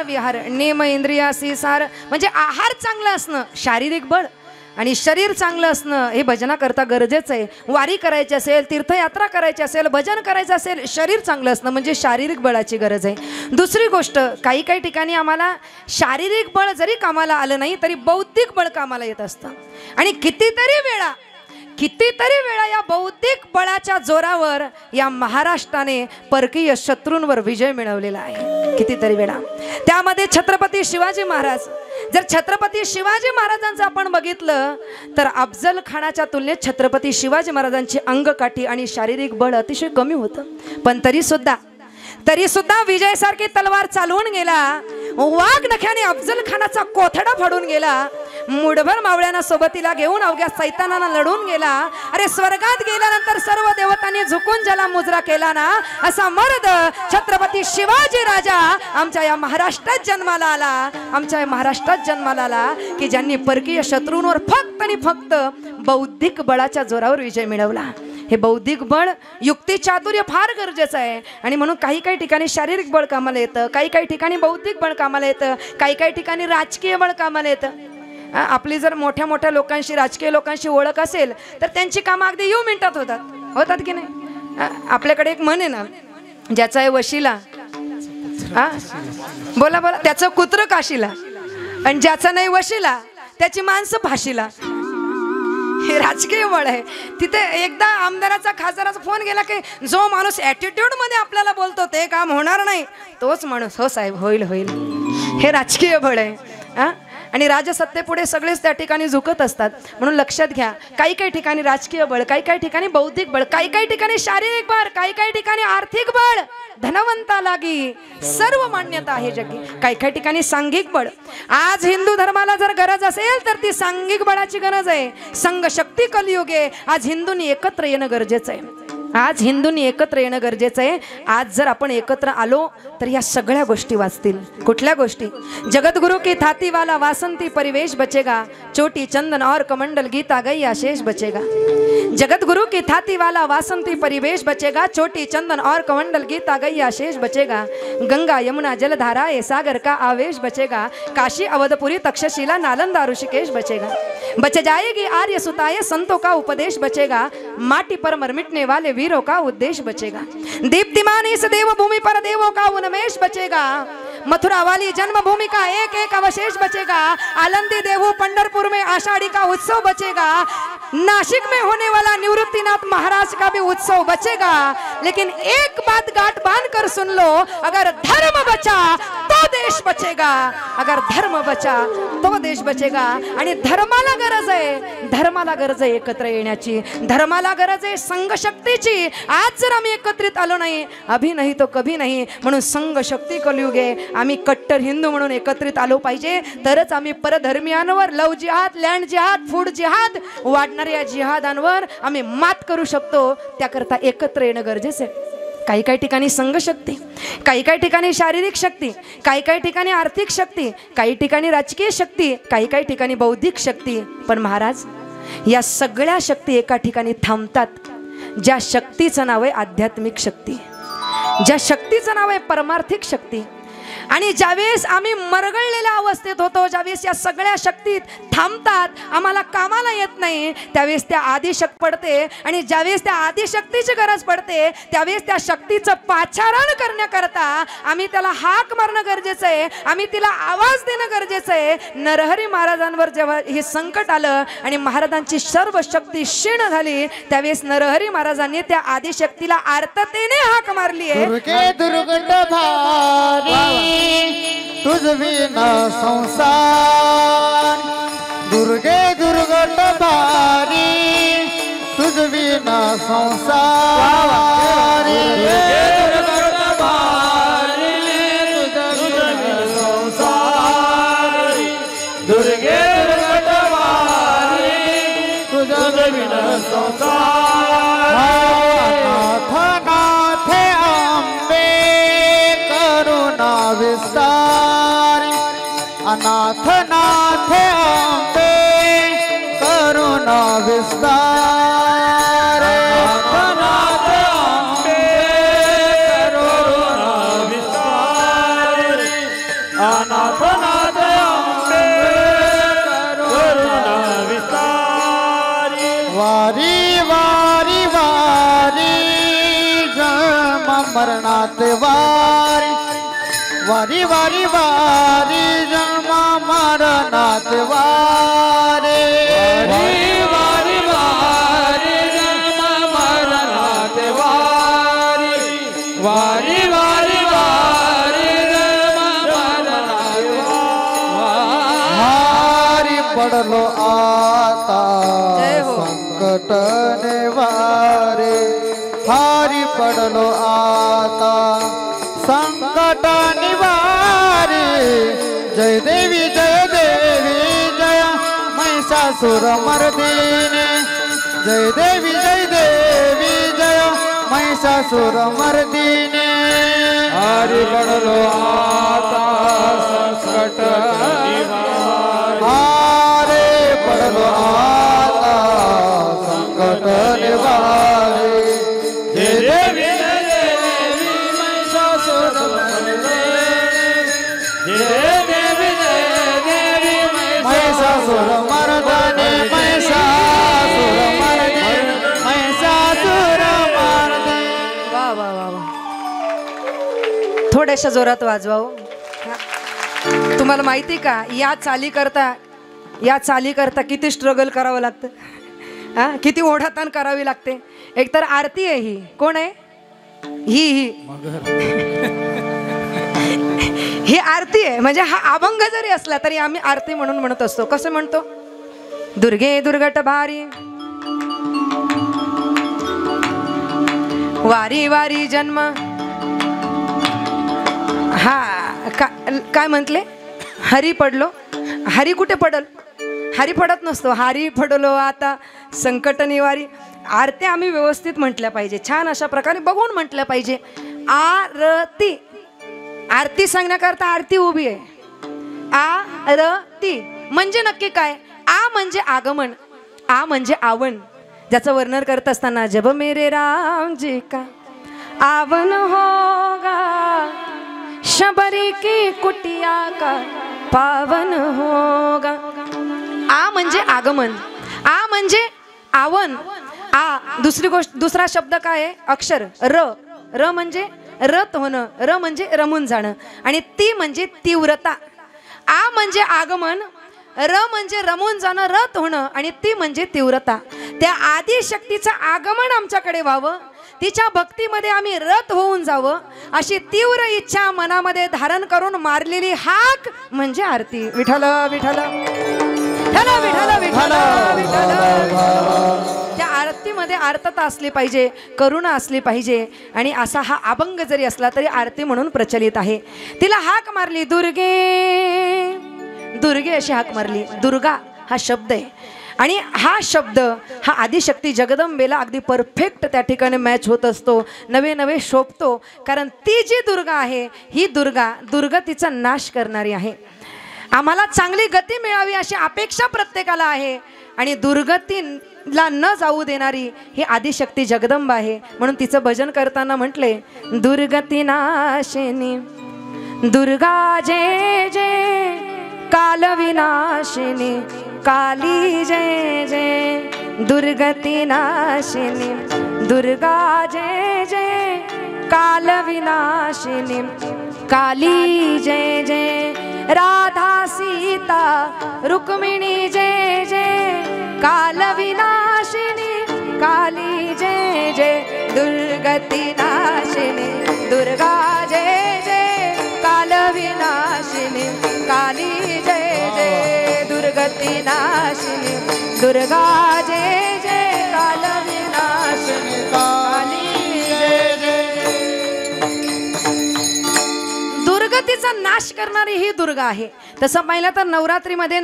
विहार नेम इंद्रियासी सार. म्हणजे आहार चांगला असणं, शारीरिक बळ आणि शरीर चांगलं असणं हे भजना करता गरजेचं आहे. वारी करायची असेल, तीर्थयात्रा करायची असेल, भजन करायचं असेल, शरीर चांगलं असणं म्हणजे शारीरिक बळाची गरज आहे. दुसरी गोष्ट, काही काही ठिकाणी आम्हाला शारीरिक बळ जरी कामाला आलं नाही तरी बौद्धिक बळ कामाला येत असतं. आणि कितीतरी वेळा या बौद्धिक बळाच्या जोरावर या महाराष्ट्राने परकीय शत्रूंवर विजय मिळवलेला आहे. कितीतरी वेळा. त्यामध्ये छत्रपती शिवाजी महाराज. जर छत्रपती शिवाजी महाराजांचं आपण बघितलं तर अफजल खानाच्या तुलनेत छत्रपती शिवाजी महाराजांची अंगकाठी आणि शारीरिक बळ अतिशय कमी होतं. पण तरी सुद्धा विजयसारखी तलवार चालवून गेला. वाघ नख्याने अफजल खानाचा कोथडा फाडून गेला. मुठभर मावळ्यांना सोबतीला घेऊन अवघ्या सैतानांना लढून गेला. अरे स्वर्गात गेल्यानंतर सर्व देवतांनी झुकून ज्याला मुजरा केला ना, असा मर्द छत्रपती शिवाजी राजा आमच्या या महाराष्ट्रात जन्माला आला, की ज्यांनी परकीय शत्रूंवर फक्त आणि फक्त बौद्धिक बळाच्या जोरावर विजय मिळवला. हे बौद्धिक बळ, युक्ती चातुर्य फार गरजेचं आहे. आणि म्हणून काही काही ठिकाणी शारीरिक बळ कामाला येतं, काही काही ठिकाणी बौद्धिक बळ कामाला येतं, काही काही ठिकाणी राजकीय बळ कामाला येतं. आपली जर मोठ्या मोठ्या लोकांशी, राजकीय लोकांशी ओळख असेल तर त्यांची कामं अगदी 1 मिनिटात होतात की नाही? आपल्याकडे एक म्हण आहे ना, ज्याचा आहे वशिला, बोला त्याचं कुत्र काशीला, आणि ज्याचा नाही वशिला त्याची माणसं फाशीला. हे राजकीय बळ आहे. तिथे एकदा आमदाराचा खासदाराचा फोन गेला की जो माणूस ॲटिट्यूड मध्ये आपल्याला बोलतो ते काम होणार नाही, तोच माणूस हो साहेब होईल होईल. हे राजकीय बळ आहे. आणि राजसत्तेपुढे सगळेच त्या ठिकाणी झुकत असतात. म्हणून लक्षात घ्या, काही काही ठिकाणी राजकीय बळ, काही काही ठिकाणी बौद्धिक बळ, काही काही ठिकाणी शारीरिक बळ, काही काही ठिकाणी आर्थिक बळ, धनवंता लागी सर्व मान्यता आहे जगी. काही काही ठिकाणी सांघिक बळ. आज हिंदू धर्माला जर गरज असेल तर ती सांघिक बळाची गरज आहे. संघ शक्ती कलियुगे. आज हिंदूंनी एकत्र येणं गरजेचं आहे. आज हिंदूंनी एकत्र येणं गरजेचं आहे. आज जर आपण एकत्र आलो तर या सगळ्या गोष्टी वाचतील. कुठल्या गोष्टी? जगतगुरु की थाती वाला वासंती परिवेश बचेगा, चोटी चंदन और कमंडल गीता गई आशेष बचेगा. जगतगुरु की थाती वाला वासंती परिवेश बचेगा, चोटी चंदन और कमंडल गीता गई आशेष बचेगा. गंगा यमुना जलधारा ये सागर का आवेश बचेगा. काशी अवधपुरी तक्षशिला नालंदा ऋषिकेश बचेगा. बच जाएगी आर्य सुताए संतों का उपदेश बचेगा. माटी पर मर मिटने वाले वीरों का उद्देश्य बचेगा. दीप्तिमान इस देवभूमि पर देवों का उन्मेष बचेगा. मथुरा वाली जन्मभूमि का एक एक अवशेष बचेगा. आलंदी देहू पंढरपुर में आषाढ़ी का उत्सव बचेगा. नासिक में होने वाला निवृत्तिनाथ महाराज का भी उत्सव बचेगा. लेकिन एक बात गांठ बांध कर सुन लो, अगर धर्म बचा तो देश बचेगा. अगर धर्म बचा तो देश बचेगा. आणि धर्माला गरज आहे, धर्माला गरज आहे एकत्र येण्याची, धर्माला गरज आहे संघ शक्तीची. आज जर आम्ही एकत्रित आलो नाही, अभी नाही तो कभी नाही. म्हणून संघ शक्ती कलियुगे आम्ही कट्टर हिंदू म्हणून एकत्रित आलो पाहिजे. तरच आम्ही परधर्मियांवर लव जिहाद, लँड जिहाद, फूड जिहाद, वाढणाऱ्या जिहादांवर आम्ही मात करू शकतो. त्याकरता एकत्र येणं गरजेचं आहे. काही काही ठिकाणी संघ शक्ती, काही काही ठिकाणी शारीरिक शक्ती, काही काही ठिकाणी आर्थिक शक्ती, काही ठिकाणी राजकीय शक्ती, काही काही ठिकाणी बौद्धिक शक्ती. पण महाराज, या सगळ्या शक्ती एका ठिकाणी थांबतात. ज्या शक्तीचं नाव आहे आध्यात्मिक शक्ती, ज्या शक्तीचं नाव आहे परमार्थिक शक्ती. आणि ज्यावेळेस आम्ही मरगळलेल्या अवस्थेत होतो, ज्यावेळेस या सगळ्या शक्तीत थांबतात, आम्हाला कामाला येत नाही, त्यावेळेस त्या आदिशक्ती पडते. आणि ज्यावेळेस त्या आदिशक्तीची गरज पडते, त्यावेळेस त्या शक्तीचं पाचारण करण्याकरता आम्ही त्याला हाक मारणं गरजेचं आहे. आम्ही तिला आवाज देणं गरजेचं आहे. नरहरी महाराजांवर जेव्हा हे संकट आलं आणि महाराजांची सर्व शक्ती क्षीण झाली, त्यावेळेस नरहरी महाराजांनी त्या आदिशक्तीला आर्ततेने हाक मारली आहे. तुझ विना संसार, दुर्गे दुर्गट भारी, तुझ विना संसार. दुर्गट भारी, तुझ विना संसार, दुर्गे दुर्गट भारी, तुझ विना संसार. नाथ नाथ अंबे करुणा विस्तार, अनाथ नाथ अंबे करुणा विस्तार. अनाथ अंबे करुणा विस्तार, अनाथ नाथ अंबे करुणा विस्तार. वारी वारी वारी जन्म मरणात वारी, वारी वारी वारी जन्म मरणात वारी. वारी वारी वारी जन्म मरणात वारी, वारी वारी वारी जन्म मरणात वारी. पडलो आता संकट निवारे, हारी पडलो आता संकट निवारे. जय देवी जय देवी जय महिषासुर मर्दिनी, जय देवी जय महिषासुर मर्दिनी. हारी पडलो आता संकट निवारे, हारे पडलो आता संकट निवारे. जय देवी महिषासुर मर्दिनी, महिषासुर मर्दिनी, महिषासुर मर्दिनी. वा वा वा वा. थोड्याशा जोरात वाजवा हो. तुम्हाला माहिती का, या चाली करता किती स्ट्रगल करावं लागतं. हा किती ओढाताण करावी लागते. एकतर आरती आहे ही, कोण आहे ही ही आरती आहे. म्हणजे हा अभंग जरी असला तरी आम्ही आरती म्हणून म्हणत असतो. कसं म्हणतो? दुर्गे दुर्गट भारी वारी वारी जन्म. हा काय म्हटले? हरी पडलो. हरी कुठे पडल? हरी पडत नसतो. हरी पडलो आता संकट निवारी. आरत्या आम्ही व्यवस्थित म्हटल्या पाहिजे, छान अशा प्रकारे बघून म्हटल्या पाहिजे. आरती, आरती सांगण्याकरता आरती उभी आहे. आरती म्हणजे नक्की काय? आ म्हणजे आगमन, आ म्हणजे आवन, ज्याचं वर्णन करत असताना जब मेरे राम जी का आवन होगा शबरी की कुटिया का पावन होगा. आ म्हणजे आगमन, आ म्हणजे आवन. आ दुसरी गोष्ट, दुसरा शब्द काय आहे? अक्षर र. र म्हणजे रत होणं, र म्हणजे रमून जाणं, आणि ती म्हणजे तीव्रता. आ म्हणजे आगमन, र म्हणजे रमून जाणं, रत होणं, आणि ती म्हणजे तीव्रता. त्या आदिशक्तीचं आगमन आमच्याकडे व्हावं, तिच्या भक्तीमध्ये आम्ही रत होऊन जावं, अशी तीव्र इच्छा मनामध्ये धारण करून मारलेली हाक म्हणजे आरती. विठ्ठल विठ्ठल विठ्ठल विठ्ठल विठ्ठल विठ्ठल. त्या आरतीमध्ये आर्तता असली पाहिजे, करुणा असली पाहिजे, आणि असा हा अभंग जरी असला तरी आरती म्हणून प्रचलित आहे. तिला हाक मारली दुर्गे, दुर्गे अशी हाक मारली. दुर्गा हा शब्द आहे, आणि हा शब्द हा आदिशक्ती जगदंबेला अगदी परफेक्ट त्या ठिकाणी मॅच होत असतो, नवे नवे शोभतो. कारण ती जी दुर्गा आहे ही दुर्गा दुर्गतीचा नाश करणारी आहे. आम्हाला चांगली गती मिळावी अशी अपेक्षा प्रत्येकाला आहे, आणि दुर्गतीला न जाऊ देणारी ही आदिशक्ती जगदंबा आहे. म्हणून तिचं भजन करताना म्हटले, दुर्गती नाशिनी दुर्गा जय जय, काल विनाशिनी काली जय जय, दुर्गती नाशिनी दुर्गा जय जय, काल विनाशिनी काली जय जय, राधा सीता रुक्मिणी जय जय, काल विनाशिनी काली जय जय, दुर्गती नाशिनी दुर्गा जय जय, काल विनाशिनी काली जय जय, दुर्गती नाशिनी दुर्गा जय जय, काल विनाशिनी काली जय जय. दुर्गतीचा नाश करणारी ही दुर्गा आहे. तसं पाहिलं तर नवरात्रीमध्ये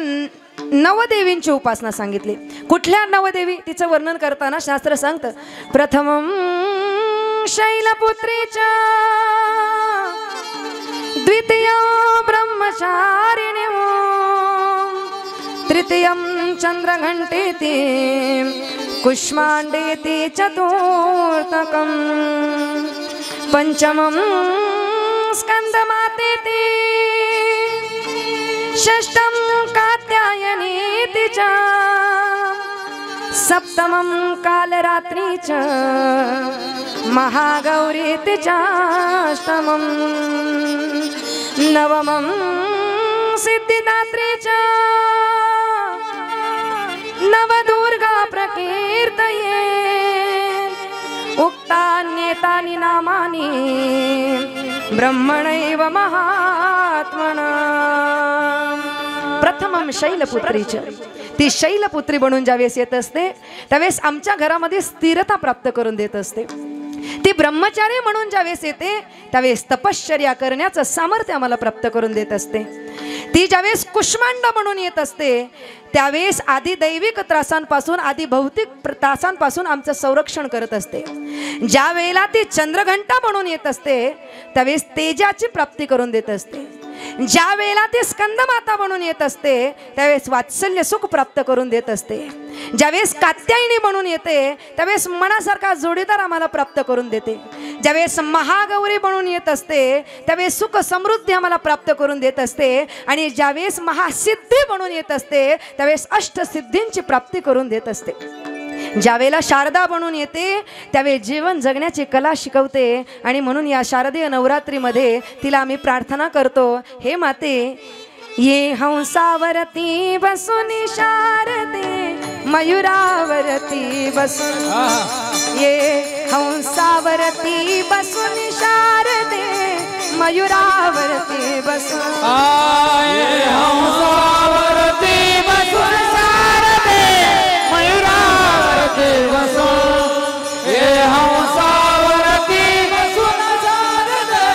नवदेवींची उपासना सांगितली. कुठल्या नवदेवी? तिचं वर्णन करताना शास्त्र सांगतं, प्रथमं शैलपुत्रीचा, द्वितीयं ब्रह्मचारिणी, तृतीयं चंद्रघंटेति, कुष्मांडेति चतुर्थकं, पंचमं स्कंदमातेति, षष्ठं कात्यायनीति च, सप्तमं कालरात्रि च, महागौरीति चाष्टमं, नवमं सिद्धिदात्री च, नवदुर्गा प्रकीर्तये, उक्तान्येतानि नामानि ब्रह्मणैव महात्मना. प्रथमं शैलपुत्रीच, ती शैलपुत्री बनून ज्यावेळेस येत असते त्यावेळेस आमच्या घरामध्ये स्थिरता प्राप्त करून देत असते. ती ब्रह्मचारी म्हणून ज्यावेळेस येते त्यावेळेस तपश्चर्या करण्याचं सामर्थ्य आम्हाला प्राप्त करून देत असते. ती ज्यावेळेस कुष्मांड म्हणून येत असते त्यावेळेस आधी दैविक त्रासांपासून, आधी भौतिक त्रासांपासून आमचं संरक्षण करत असते. ज्या वेळेला ती चंद्रघंटा म्हणून येत असते त्यावेळेस तेजाची प्राप्ती करून देत असते. ज्या वेळेला ती स्कंदमाता म्हणून येत असते त्यावेळेस वात्सल्य सुख प्राप्त करून देत असते. ज्यावेळेस कात्यायनी म्हणून येते त्यावेळेस मनासारखा जोडीदार आम्हाला प्राप्त करून देते. ज्यावेळेस महागौरी म्हणून येत असते त्यावेळेस सुख समृद्धी आम्हाला प्राप्त करून देत असते. आणि ज्यावेळेस महासिद्धी म्हणून येत असते त्यावेळेस अष्टसिद्धींची प्राप्ती करून देत असते. ज्यावेळेला शारदा बनून येते त्यावेळेस जीवन जगण्याची कला शिकवते. आणि म्हणून या शारदीय नवरात्रीमध्ये तिला आम्ही प्रार्थना करतो, हे माते ये हंसावरती बसून शारदे मयुरावरती बसून ये हंसावरती बसून शारदे मयुरावरती बसून हंसावरती बसून शारदे मयुरावरती बसून ये हंसावरती बसून शारदे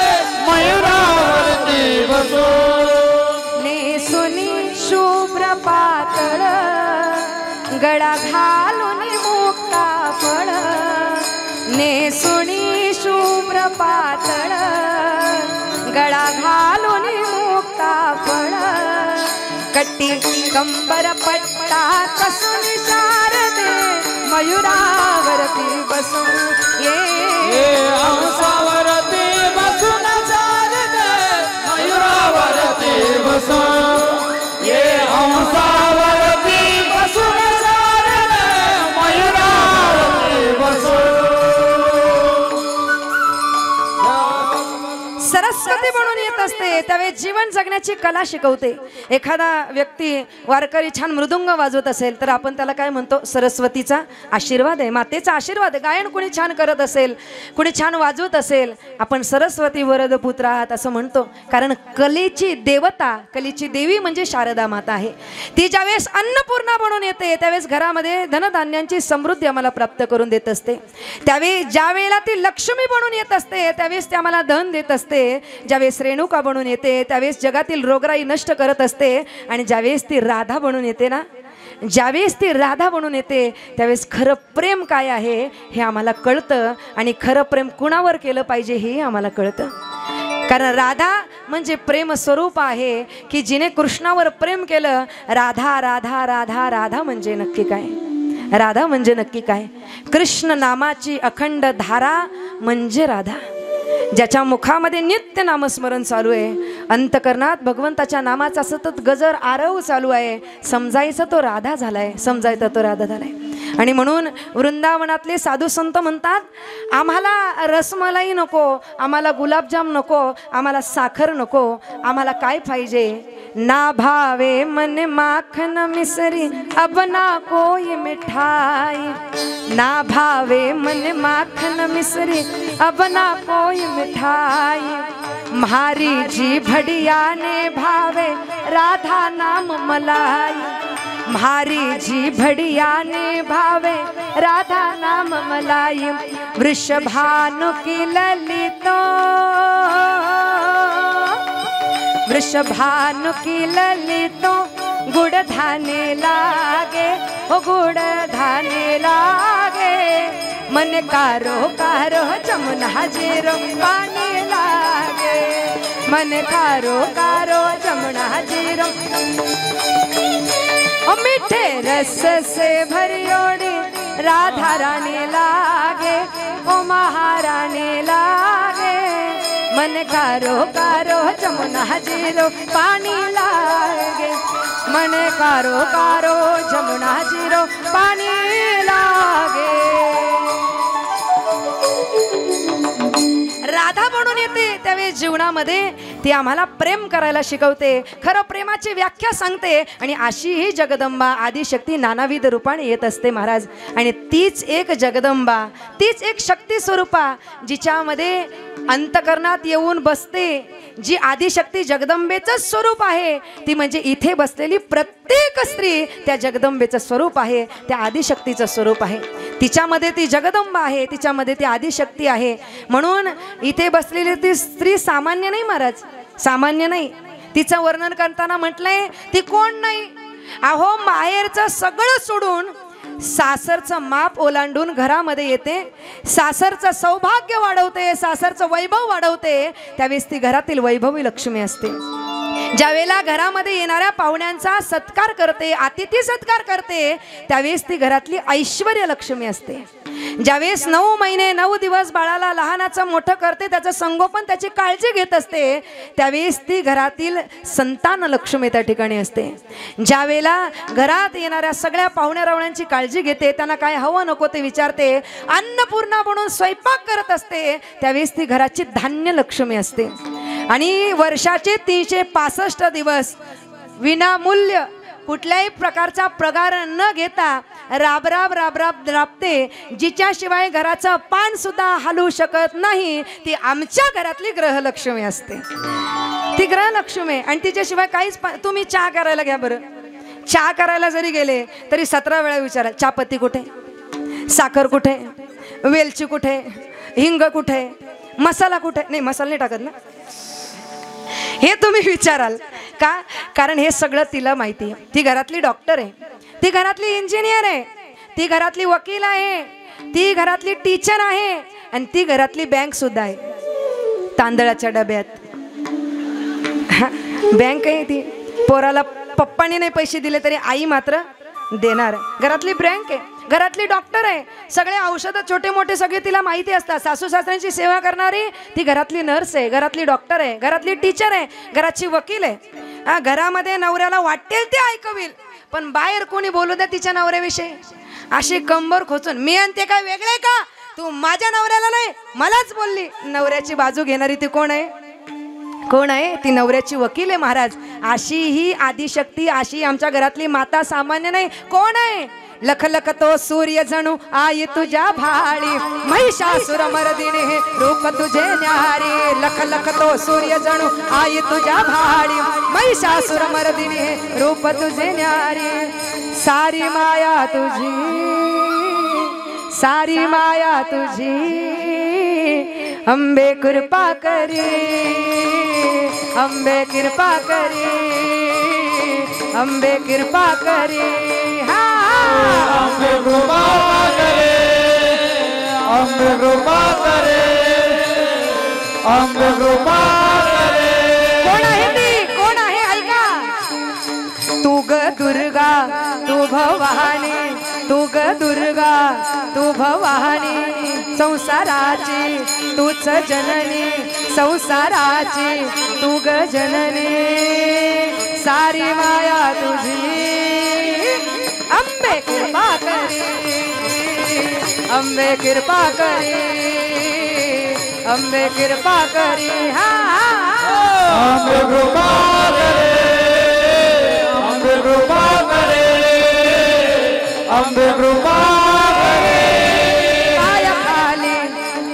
मयुरावरती बसून नेसुनी शुभ्र पातळ गळा घालून मुक्ता फळ नेसुनी शुभ्र पातळ गळा घालून मुक्ता फळ कट्टी कंबर पट्टा कसून शारदे मयुरावरती बसून ये हंसावरती बसून शारदे मयुरावरती बसून ये हंसावरती बसून शारदे मयुरावरती बसून सरस्वती बनून येत असते त्यावेळी जीवन जगण्याची कला शिकवते. एखादा व्यक्ती वारकरी छान मृदुंग वाजवत असेल तर आपण त्याला काय म्हणतो? सरस्वतीचा आशीर्वाद आहे, मातेचा आशीर्वाद आहे. गायन कुणी छान करत असेल, कुणी छान वाजवत असेल, आपण सरस्वती वरद पुत्र आहात असं म्हणतो. कारण कलेची देवता, कलेची देवी म्हणजे शारदा माता आहे. ती ज्यावेळेस अन्नपूर्णा बनून येते त्यावेळेस घरामध्ये धनधान्यांची समृद्धी आम्हाला प्राप्त करून देत असते. त्यावेळी ज्या वेळेला ती लक्ष्मी बनून येत असते त्यावेळेस ती आम्हाला धन देत असते. ज्यावेळेस रेणुका बनून येते त्यावेळेस जगातील रोगराई नष्ट करत असते. आणि ज्यावेळेस ती राधा बनून येते ना, ज्यावेळेस ती राधा बनून येते त्यावेळेस खरं प्रेम काय आहे हे आम्हाला कळतं. आणि खरं प्रेम कुणावर केलं पाहिजे हे आम्हाला कळतं. कारण राधा म्हणजे प्रेम स्वरूप आहे की जिने कृष्णावर प्रेम केलं. राधा राधा राधा राधा म्हणजे नक्की काय? राधा म्हणजे नक्की काय? कृष्ण नामाची अखंड धारा म्हणजे राधा. ज्याच्या मुखामध्ये नित्य नामस्मरण चालू आहे, अंतकरणात भगवंताच्या नामाचा सतत गजर आरव चालू आहे, समजायचा तो राधा झालाय, समजायचा तो राधा झालाय. आणि म्हणून वृंदावनातले साधू संत म्हणतात, आम्हाला रसमलाई नको, आम्हाला गुलाबजाम नको, आम्हाला साखर नको, आम्हाला काय पाहिजे? ना भावे मन माखन मिसरी अब ना कोई मिठाई, ना भावे मन माखन मिसरी अब ना कोई मिठाई, म्हारी जी भड़िया ने भावे राधा नाम मलाई, म्हारी जी भड़िया ने भावे राधा नाम मलाई, वृषभानु की ललितो वृषभानु की ललितो गुड़ धाने लागे, ओ गुड़ धाने लागे, मन कारो कारो जमुना जीरो पानी लागे, मन कारो कारो जमुना जीरो ओ मीठे रस से भरियोड़ी राधा रानी लागे, ओ महारानी लागे, मन कारो कारो जमुना जीरो पानी लागे, मन कारो कारो जमुना जीरो पानी लागे. राधा बनून येते त्यावेळी जीवनामध्ये ती आम्हाला प्रेम करायला शिकवते, खरं प्रेमाची व्याख्या सांगते. आणि अशी ही जगदंबा आदिशक्ती नानाविध रूपाने येत असते महाराज. आणि तीच एक जगदंबा, तीच एक शक्ती स्वरूपा जिच्यामध्ये अंतकरणात येऊन बसते, जी आदिशक्ती जगदंबेचं स्वरूप आहे, ती म्हणजे इथे बसलेली प्रत्येक स्त्री त्या जगदंबेचं स्वरूप आहे, त्या आदिशक्तीचं स्वरूप आहे. तिच्यामध्ये ती जगदंबा आहे, तिच्यामध्ये ती आदिशक्ती आहे. म्हणून इथे बसलेली ती स्त्री सामान्य नाही महाराज, सामान्य नाही. तिचं वर्णन करताना म्हटलंय ती कोण नाही, अहो माहेरचं सगळं सोडून सासरचं माप ओलांडून घरामध्ये येते, सासरचं सौभाग्य वाढवते, सासरचं वैभव वाढवते. त्यावेळेस ती घरातील वैभवी लक्ष्मी असते. ज्यावेळेला घरामध्ये येणाऱ्या पाहुण्यांचा सत्कार करते, अतिथी सत्कार करते, त्यावेळेस ती घरातली ऐश्वर्य लक्ष्मी असते. ज्यावेळेस 9 महिने 9 दिवस बाळाला लहानाचं मोठं करते, त्याचं संगोपन, त्याची काळजी घेत असते, त्यावेळेस ती घरातील संतान लक्ष्मी त्या ठिकाणी असते. ज्यावेळेला घरात येणाऱ्या सगळ्या पाहुण्या रावण्यांची काळजी घेते, त्यांना काय हवं नको ते विचारते, अन्नपूर्णा बनून स्वयंपाक करत असते, त्यावेळेस ती घराची धान्य लक्ष्मी असते. आणि वर्षाचे 365 दिवस विनामूल्य कुठल्याही प्रकारचा पगार न घेता राब राब राब राब राबते, जिच्याशिवाय घराचं पान सुद्धा हलू शकत नाही, ती आमच्या घरातली ग्रहलक्ष्मी असते. ती ग्रहलक्ष्मी आणि तिच्याशिवाय काहीच तुम्ही चहा करायला घ्या बरं, चहा करायला जरी गेले तरी 17 वेळा विचारा, चहापत्ती कुठे, साखर कुठे, वेलची कुठे, हिंग कुठे, मसाला कुठे, नाही मसाला नाही टाकत ना, हे तुम्ही विचाराल का? कारण हे सगळं तिला माहिती आहे. ती घरातली डॉक्टर आहे, ती घरातली इंजिनियर आहे, ती घरातली वकील आहे, ती घरातली टीचर आहे आणि ती घरातली बँक सुद्धा आहे. तांदळाच्या डब्यात बँक आहे ती. पोराला पप्पाने नाही पैसे दिले तरी आई मात्र देणार. घरातली बँक आहे, घरातली डॉक्टर आहे, सगळे औषधं छोटे मोठे सगळे तिला माहिती असतात. सासू सासऱ्यांची सेवा करणारी ती घरातली नर्स आहे, घरातली डॉक्टर आहे, घरातली टीचर आहे, घराची वकील आहे. घरामध्ये नवऱ्याला वाटेल ते ऐकविल, पण बाहेर कोणी बोलू द्या तिच्या नवऱ्याविषयी अशी कंबर खोचून, मी आणि ते काय वेगळे का, तू माझ्या नवऱ्याला नाही मलाच बोलली. नवऱ्याची बाजू घेणारी ती कोण आहे? कोण आहे? ती नवऱ्याची वकील आहे महाराज. अशी ही आदिशक्ती, अशी आमच्या घरातली माता सामान्य नाही. कोण आहे? लख लख तो सूर्य जणू आई तुझ्या भाळी, महिषासुर मर्दिनी रूप तुझे न्यारी. लख लख तो सूर्य जणू आई तुझ्या भाळी, महिषासुर मर्दिनी रूप तुझे न्यारी. सारी माया तुझी, सारी माया तुझी, अंबे कृपा करी, अंबे कृपा करी, अंबे कृपा करी. अंबे कृपा करे, अंबे कृपा करे, अंबे कृपा करे. कोण आहे ती? कोण आहे? ऐका. तू ग दुर्गा, तू भवानी, तू ग दुर्गा, तू भवानी, संसाराची तूच जननी, संसाराची तू ग जननी. सारी माया तुझी, अंबे कृपा करी, अंबे कृपा करी, अंबे कृपा करी. अंबे कृपा करे, अंबे कृपा करे, अंबे कृपा करे. पाया खाली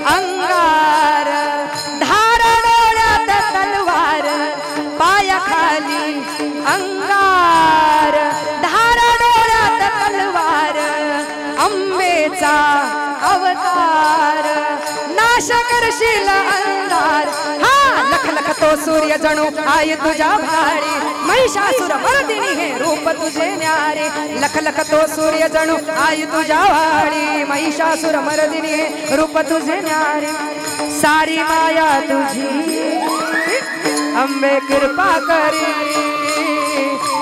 अंगार, धार डोळ्यात तलवार. पाया खाली अंगार, धार डोळ्यात तलवार. अंबेचा अवतार, नाश करशील अंधार. लख लख तो सूर्य जणू आई तुझ्या भाळी, महिषासुर मर्दिनी हे रूप तुझे न्यारे. लख लख तो सूर्य जणू आई तुझ्या भाळी, महिषासुर मर्दिनी हे रूप तुझे न्यारे. सारी माया तुझी, अंबे कृपा करी,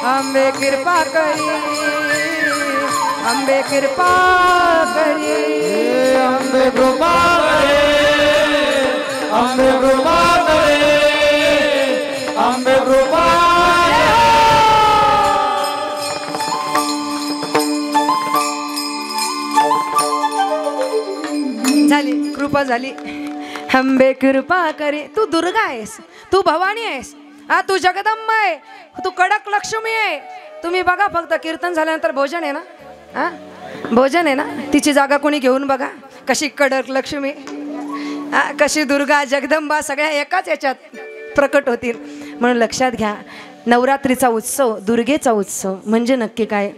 अंबे कृपा करी, अंबे कृपा करी. अंबे कृपा करे, अंबे कृपा करे, अंबे कृपा करे. झाली कृपा झाली. अंबे कृपा करी. तू दुर्गा आहेस, तू भवानी आहेस, तू जगदंबा आहे, तू कडक लक्ष्मी आहे. तुम्ही बघा फक्त कीर्तन झाल्यानंतर भोजन आहे ना, भोजन आहे ना, तिची जागा कोणी घेऊन बघा. कशी कडक लक्ष्मी, कशी दुर्गा जगदंबा सगळ्या एकाच याच्यात प्रकट होतील. म्हणून लक्षात घ्या, नवरात्रीचा उत्सव, दुर्गेचा उत्सव म्हणजे नक्की काय,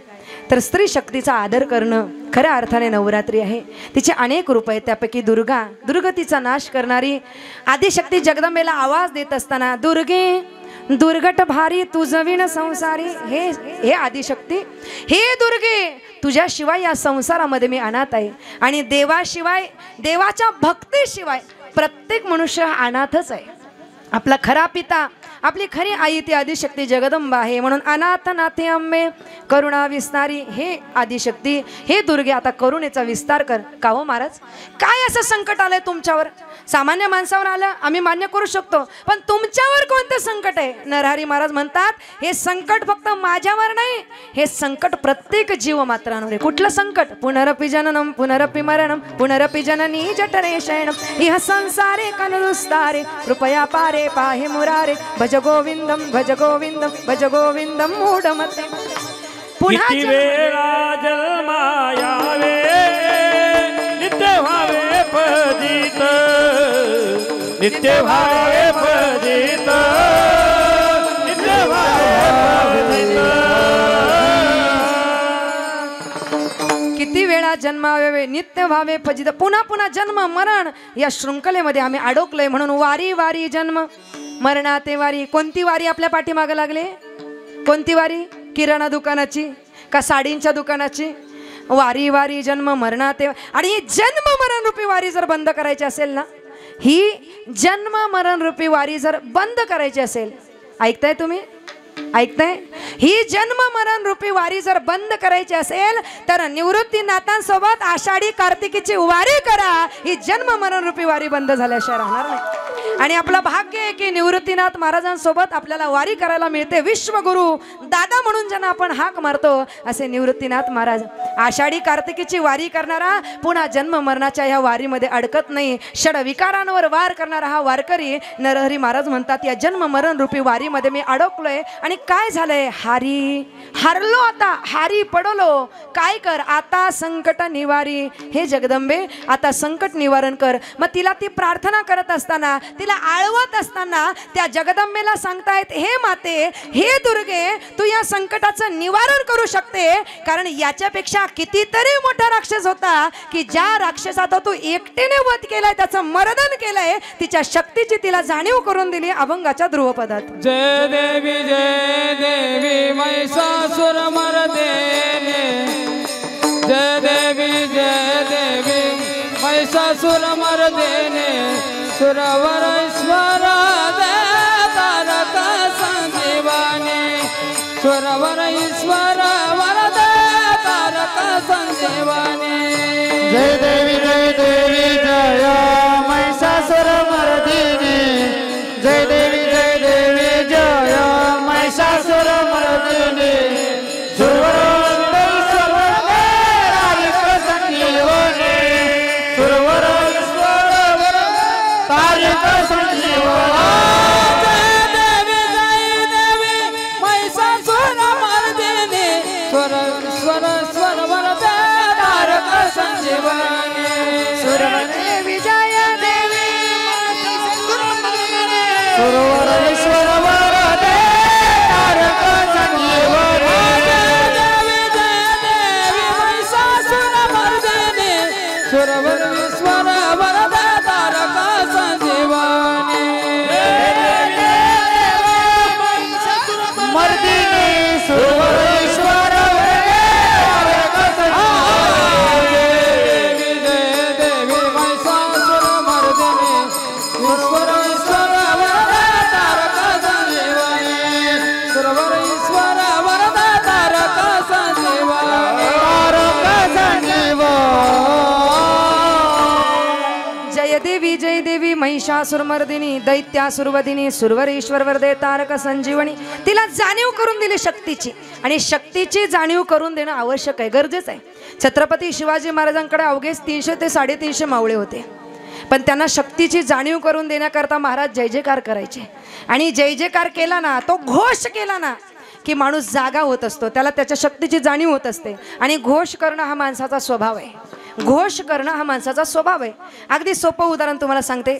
तर स्त्री शक्तीचा आदर करणं खऱ्या अर्थाने नवरात्री आहे. तिचे अनेक रूप आहेत, त्यापैकी दुर्गा, दुर्गतीचा नाश करणारी आदिशक्ती जगदंबेला आवाज देत असताना, दुर्गे दुर्गट भारी तुझविण संसारी. हे आदिशक्ती, हे दुर्गे, तुझ्याशिवाय या संसारामध्ये मी अनाथ आहे. आणि देवाशिवाय, देवाच्या भक्तीशिवाय प्रत्येक मनुष्य अनाथच आहे. आपला खरा पिता, आपली खरी आई ती आदिशक्ती जगदंबा आहे. म्हणून अनाथ नाथे अंबे करुणा विस्तारी. हे आदिशक्ती, हे दुर्गे, आता करुणेचा विस्तार कर. का हो महाराज, काय असं संकट आलंय तुमच्यावर? सामान्य माणसावर आलं आम्ही मान्य करू शकतो, पण तुमच्यावर कोणतं संकट आहे? नरहरी महाराज म्हणतात, हे संकट फक्त माझ्यावर नाही, हे संकट प्रत्येक जीवमात्रांवर आहे. कुठलं संकट? पुनरपि जननम पुनरपि मरणम पुनरपि जननी जठरे शयनम इह संसारे कनुरुस्तारे कृपया पारे पाहि मुरारे. भज गोविंदम भज गोविंदम भज गोविंदम मूढमते. पुन्हा किती वेळा जन्मायावे नित्य व्हावे फजित नित्य व्हावे फजित नित्य व्हावे किती वेळा जन्मावे नित्य व्हावे फजित पुन्हा पुन्हा जन्म मरण या शृंखलेमध्ये आम्ही अडकलोय म्हणून वारी वारी जन्म मरणाते वारी. कोणती वारी आपल्या पाठीमागे लागले? कोणती वारी? किराणा दुकानाची का साडींच्या दुकानाची? वारी वारी जन्म मरणाते. आणि ही जन्म मरण रूपी वारी जर बंद करायची असेल ना, ही जन्म मरण रूपी वारी जर बंद करायची असेल, ऐकताय तुम्ही? ऐकताय? ही जन्म मरण रूपी वारी जर बंद करायची असेल तर निवृत्तीनाथांसोबत आषाढी कार्तिकीची वारी करा. ही जन्म मरण रूपी वारी बंद झाल्याशिवाय राहणार नाही. आणि आपलं भाग्य आहे की निवृत्तीनाथ महाराजांसोबत आपल्याला वारी करायला मिळते. विश्वगुरु दादा म्हणून ज्यांना आपण हाक मारतो असे निवृत्तीनाथ महाराज. आषाढी कार्तिकीची वारी करणारा पुन्हा जन्म मरणाच्या ह्या वारीमध्ये अडकत नाही. षड विकारांवर वार करणारा हा वारकरी नरहरी महाराज म्हणतात या जन्म मरण रूपी वारीमध्ये मी अडकलोय. आणि काय झालंय? हारलो, आता हारी पडलो. काय कर? आता संकट निवारी. हे जगदंबे आता संकट निवारण कर. मग तिला ती प्रार्थना करत असताना, तिला आळवत असताना त्या जगदंबेला सांगतायत हे माते, हे दुर्गे, तू या संकटाचं निवारण करू शकते. कारण याच्यापेक्षा कितीतरी मोठा राक्षस होता की ज्या राक्षसाचा तू एकटीने वध केलाय, त्याचं मर्दन केलंय. तिच्या शक्तीची तिला जाणीव करून दिली अभंगाच्या ध्रुवपदात. जय देवी महिषासुर मर्दिनी. जय देवी महिषासुर मर्दिनी. सुरवर ईश्वर दे तारक संजीवनी. सुरवर ईश्वर वरदे तारक संजीवनी. जय देवी जय महिषासुर मर्दिनी. जय देवी जय महिषासुर मर्दिनी. महिषासुरमर्दिनी दैत्यासुरवदिनी सुरवरेश्वर वरदे तारक संजीवनी. तिला जाणीव करून दिली शक्तीची. आणि शक्तीची जाणीव करून देणं आवश्यक आहे, गरजेचं आहे. छत्रपती शिवाजी महाराजांकडे अवघे 300 ते 350 मावळे होते. पण त्यांना शक्तीची जाणीव करून देण्याकरता महाराज जय जयकार करायचे. आणि जय जयकार केला ना, तो घोष केला ना की माणूस जागा होत असतो. त्याला त्याच्या शक्तीची जाणीव होत असते. आणि घोष करणं हा माणसाचा स्वभाव आहे. घोष करणं हा माणसाचा स्वभाव आहे. अगदी सोपं उदाहरण तुम्हाला सांगते.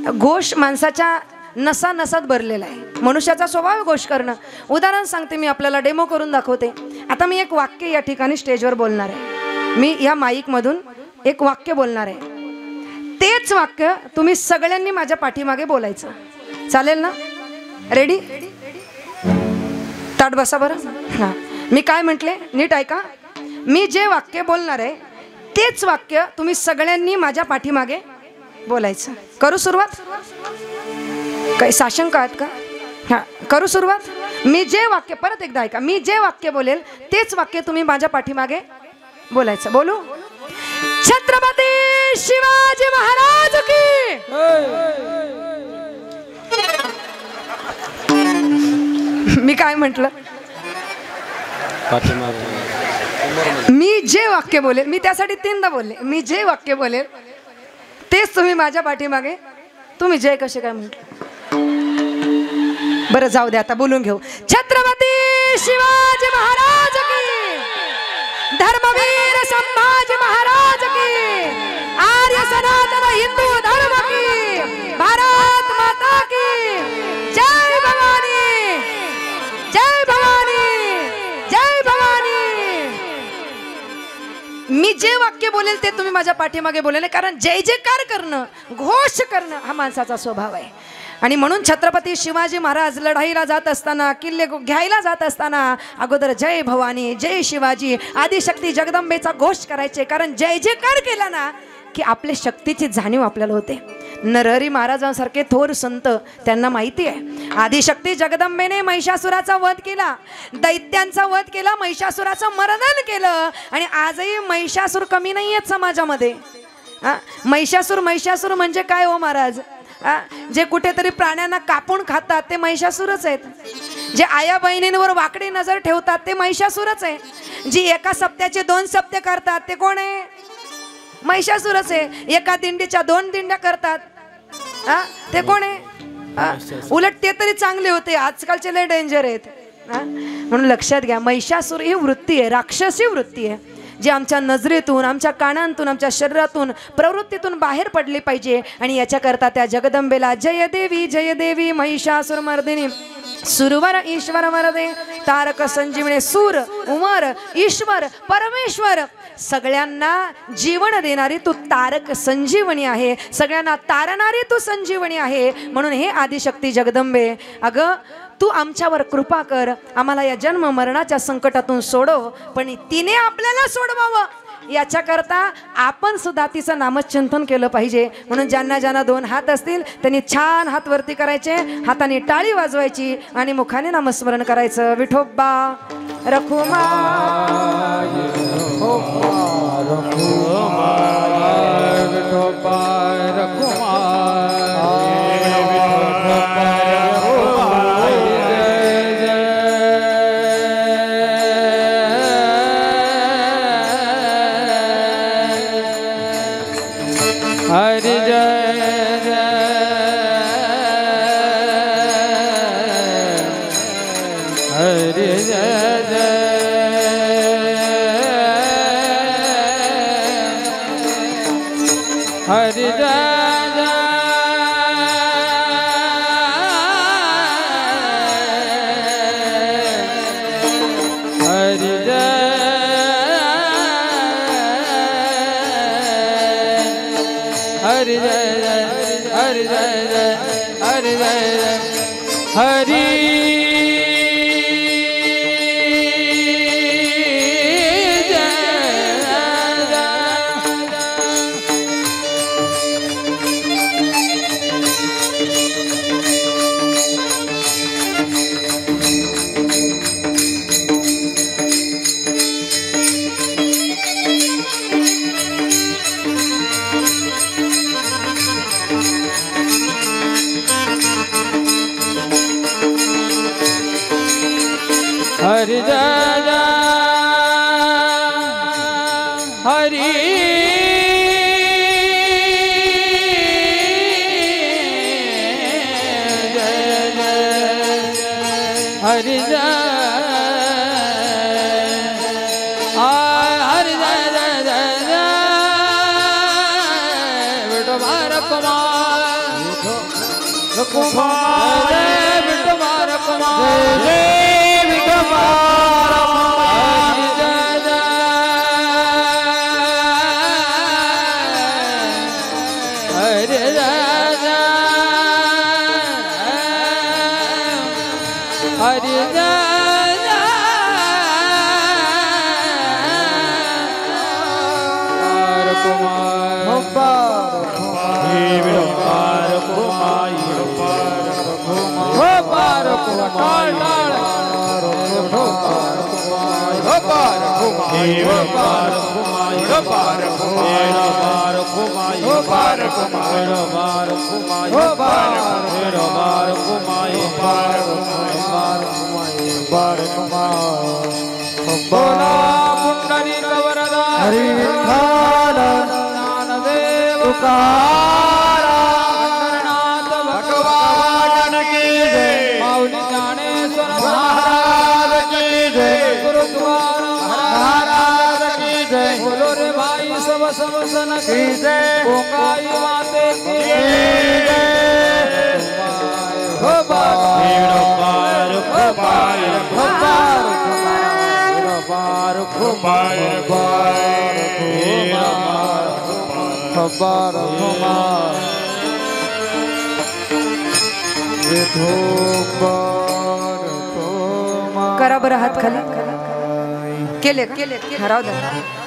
घोष माणसाच्या नसा नसात भरलेला आहे. मनुष्याचा स्वभाव आहे घोष करणं. उदाहरण सांगते, मी आपल्याला डेमो करून दाखवते. आता मी एक वाक्य या ठिकाणी स्टेजवर बोलणार आहे. मी या माईकमधून एक वाक्य बोलणार आहे. तेच वाक्य तुम्ही सगळ्यांनी माझ्या पाठीमागे बोलायचं. चालेल ना? रेडी? ताट बसा बरं. हां, मी काय म्हटले नीट ऐका. मी जे वाक्य बोलणार आहे तेच वाक्य तुम्ही सगळ्यांनी माझ्या पाठीमागे बोलायचं. करू सुरुवात? काही साशंक आहात का? हां, करू सुरुवात. मी जे वाक्य, परत एकदा ऐका, मी जे वाक्य बोलेल तेच वाक्य तुम्ही माझ्या पाठीमागे बोलायचं. बोलू? छत्रपती शिवाजी महाराज की. मी काय म्हटलं? मी जे वाक्य बोलेल, मी त्यासाठी 3दा बोलले. मी जे वाक्य बोलेल तेच तुम्ही माझ्या पाठीमागे. तुम्ही जय कसे काय म्हटलं? बरं जाऊ दे, आता बोलून घेऊ. छत्रपती शिवाजी महाराज की. धर्मवीर संभाजी महाराज की, आर्य सनातन हिंदू धर्म की, भारत माता की जय भवानी, जय भवानी, जय भवानी। मी जे वाक्य बोलेल ते तुम्ही माझ्या पाठीमागे बोलेले, कारण जय जयकार करणं, घोष करणं हा माणसाचा स्वभाव आहे। आणि म्हणून छत्रपती शिवाजी महाराज लढाईला जात असताना, किल्ले घ्यायला जात असताना अगोदर जय भवानी, जय शिवाजी, आदिशक्ती जगदंबेचा घोष करायचे, कारण जय जयकार केला ना की आपल्या शक्तीची जाणीव आपल्याला होते। नरहरी महाराजांसारखे थोर संत, त्यांना माहिती आहे आदिशक्ती जगदंबेने महिषासुराचा वध केला, दैत्यांचा वध केला, महिषासुराचं मर्दन केलं। आणि आजही महिषासूर कमी नाही आहेत समाजामध्ये। महिषासूर, महिषासूर म्हणजे काय हो महाराज? जे कुठेतरी प्राण्यांना कापून खातात ते महिषासूरच आहेत। जे आया बहिणींवर वाकडी नजर ठेवतात ते महिषासूरच आहे। जी एका सप्त्याचे 2 सप्ते करतात ते कोण आहे? महिषासूरच आहे। एका दिंडीच्या 2 दिंड्या करतात ते कोण आहे? उलट ते तरी चांगले होते, आजकालचे लय डेंजर आहेत। म्हणून लक्षात घ्या, महिषासूर ही वृत्ती आहे, राक्षसी वृत्ती आहे, जी आमच्या नजरेतून, आमच्या कानांतून, आमच्या शरीरातून, प्रवृत्तीतून बाहेर पडली पाहिजे। आणि याच्याकरता त्या जगदंबेला जय देवी महिषासूर मर्दिनी, सुरवर ईश्वर मरदे, तारक संजीवने, सूर उमर ईश्वर परमेश्वर, सगळ्यांना जीवन देणारी तू तारक संजीवनी आहे, सगळ्यांना तारणारी तू संजीवनी आहे। म्हणून हे आदिशक्ती जगदंबे, अगं तू आमच्यावर कृपा कर, आम्हाला या जन्म मरणाच्या संकटातून सोडव, पण तिने आपल्याला सोडवावं याच्याकरता आपण सुद्धा तिचं नामचिंतन केलं पाहिजे। म्हणून ज्यांना ज्यांना 2 हात असतील त्यांनी छान हात वरती करायचे, हाताने टाळी वाजवायची आणि मुखाने नामस्मरण करायचं। विठोबा रखुमा विठोबा रखुमा, हरि जय जय, हरि जय जय, हरि जय जय, हरि जय, हरि जय जय, हरि जय जय, हरि जय जय, हरि हरि जय जय, हरि जय जय, हरि जय, हरि जय जय जय जय, विठोबा रखुमा, रखुमा जय विठोबा रखुमा, महाराज की जय, गुरुद्वारा महाराज वसवसन की जय कोंगाई माते की जय हो बार खबार खबार खबार खबार खबार खबार करा बरं हात खाली केले राव द्या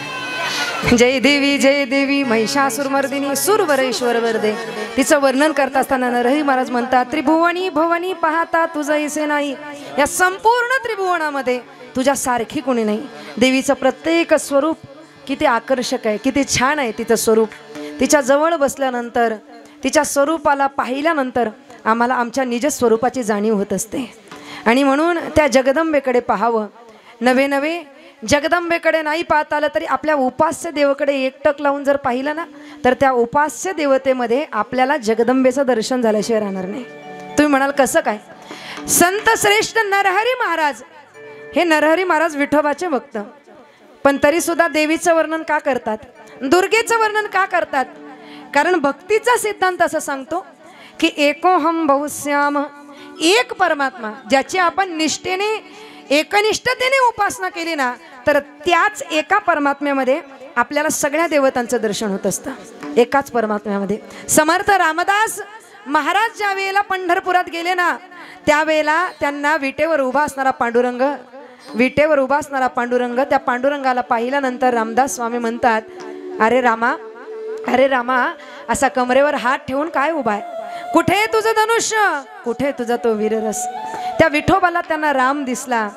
जय देवी महिषासुरमर्दिनी सुरवरेश्वर वरदे तिचं वर्णन करत असताना नरहरी महाराज म्हणतात त्रिभुवनी भवनी पाहता तुझं इसे नाही या संपूर्ण त्रिभुवनामध्ये तुझ्या सारखी कोणी नाही देवीचं प्रत्येक स्वरूप किती आकर्षक आहे किती छान आहे तिचं स्वरूप तिच्या जवळ बसल्यानंतर तिच्या स्वरूपाला पाहिल्यानंतर आम्हाला आमच्या निज स्वरूपाची जाणीव होत असते आणि म्हणून त्या जगदंबेकडे पाहावं नवे जगदंबेकडे नाही पाहता आलं तरी आपल्या उपास्य देवाकडे एकटक लावून जर पाहिलं ना तर त्या उपास्य देवतेमध्ये आपल्याला जगदंबेचं दर्शन झाल्याशिवाय राहणार नाही तुम्ही म्हणाल कसं काय संत श्रेष्ठ नरहरी महाराज हे नरहरी महाराज विठोबाचे भक्त पण तरी सुद्धा देवीचं वर्णन का करतात दुर्गेचं वर्णन का करतात कारण भक्तीचा सिद्धांत असं सांगतो की एकोहम बहुश्याम एक परमात्मा ज्याची आपण निष्ठेने एकनिष्ठतेने उपासना केली ना तर त्याच एका परमात्म्यामध्ये आपल्याला सगळ्या देवतांचं दर्शन होत असतं एकाच परमात्म्यामध्ये समर्थ रामदास महाराज ज्या वेळेला पंढरपुरात गेले ना त्यावेळेला त्यांना विटेवर उभा असणारा पांडुरंग त्या पांडुरंगाला पाहिल्यानंतर रामदास स्वामी म्हणतात अरे रामा असा कमरेवर हात ठेवून काय उभा आहे कुठे तुझं धनुष्य कुठे तुझा तो वीररस त्या विठोबाला त्यांना राम दिसला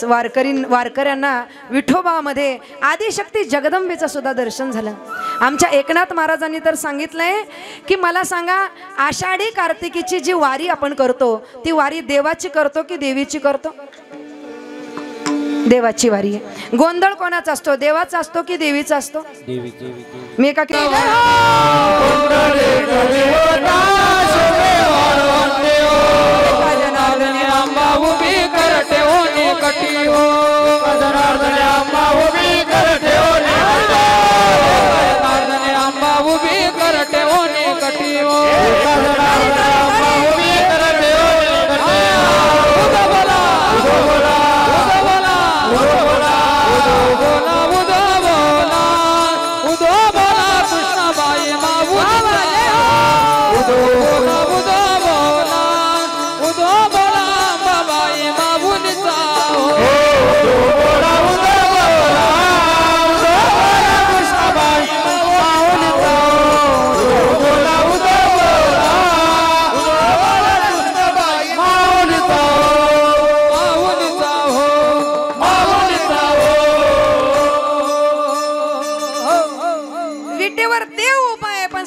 वारकऱ्यांना विठोबामध्ये आदिशक्ती जगदंबेचं सुद्धा दर्शन झालं आमच्या एकनाथ महाराजांनी तर सांगितलंय की मला सांगा आषाढी कार्तिकीची जी वारी आपण करतो ती वारी देवाची करतो की देवीची करतो देवाची वारी आहे गोंधळ कोणाचा असतो देवाचा असतो की देवीचा असतो मी एका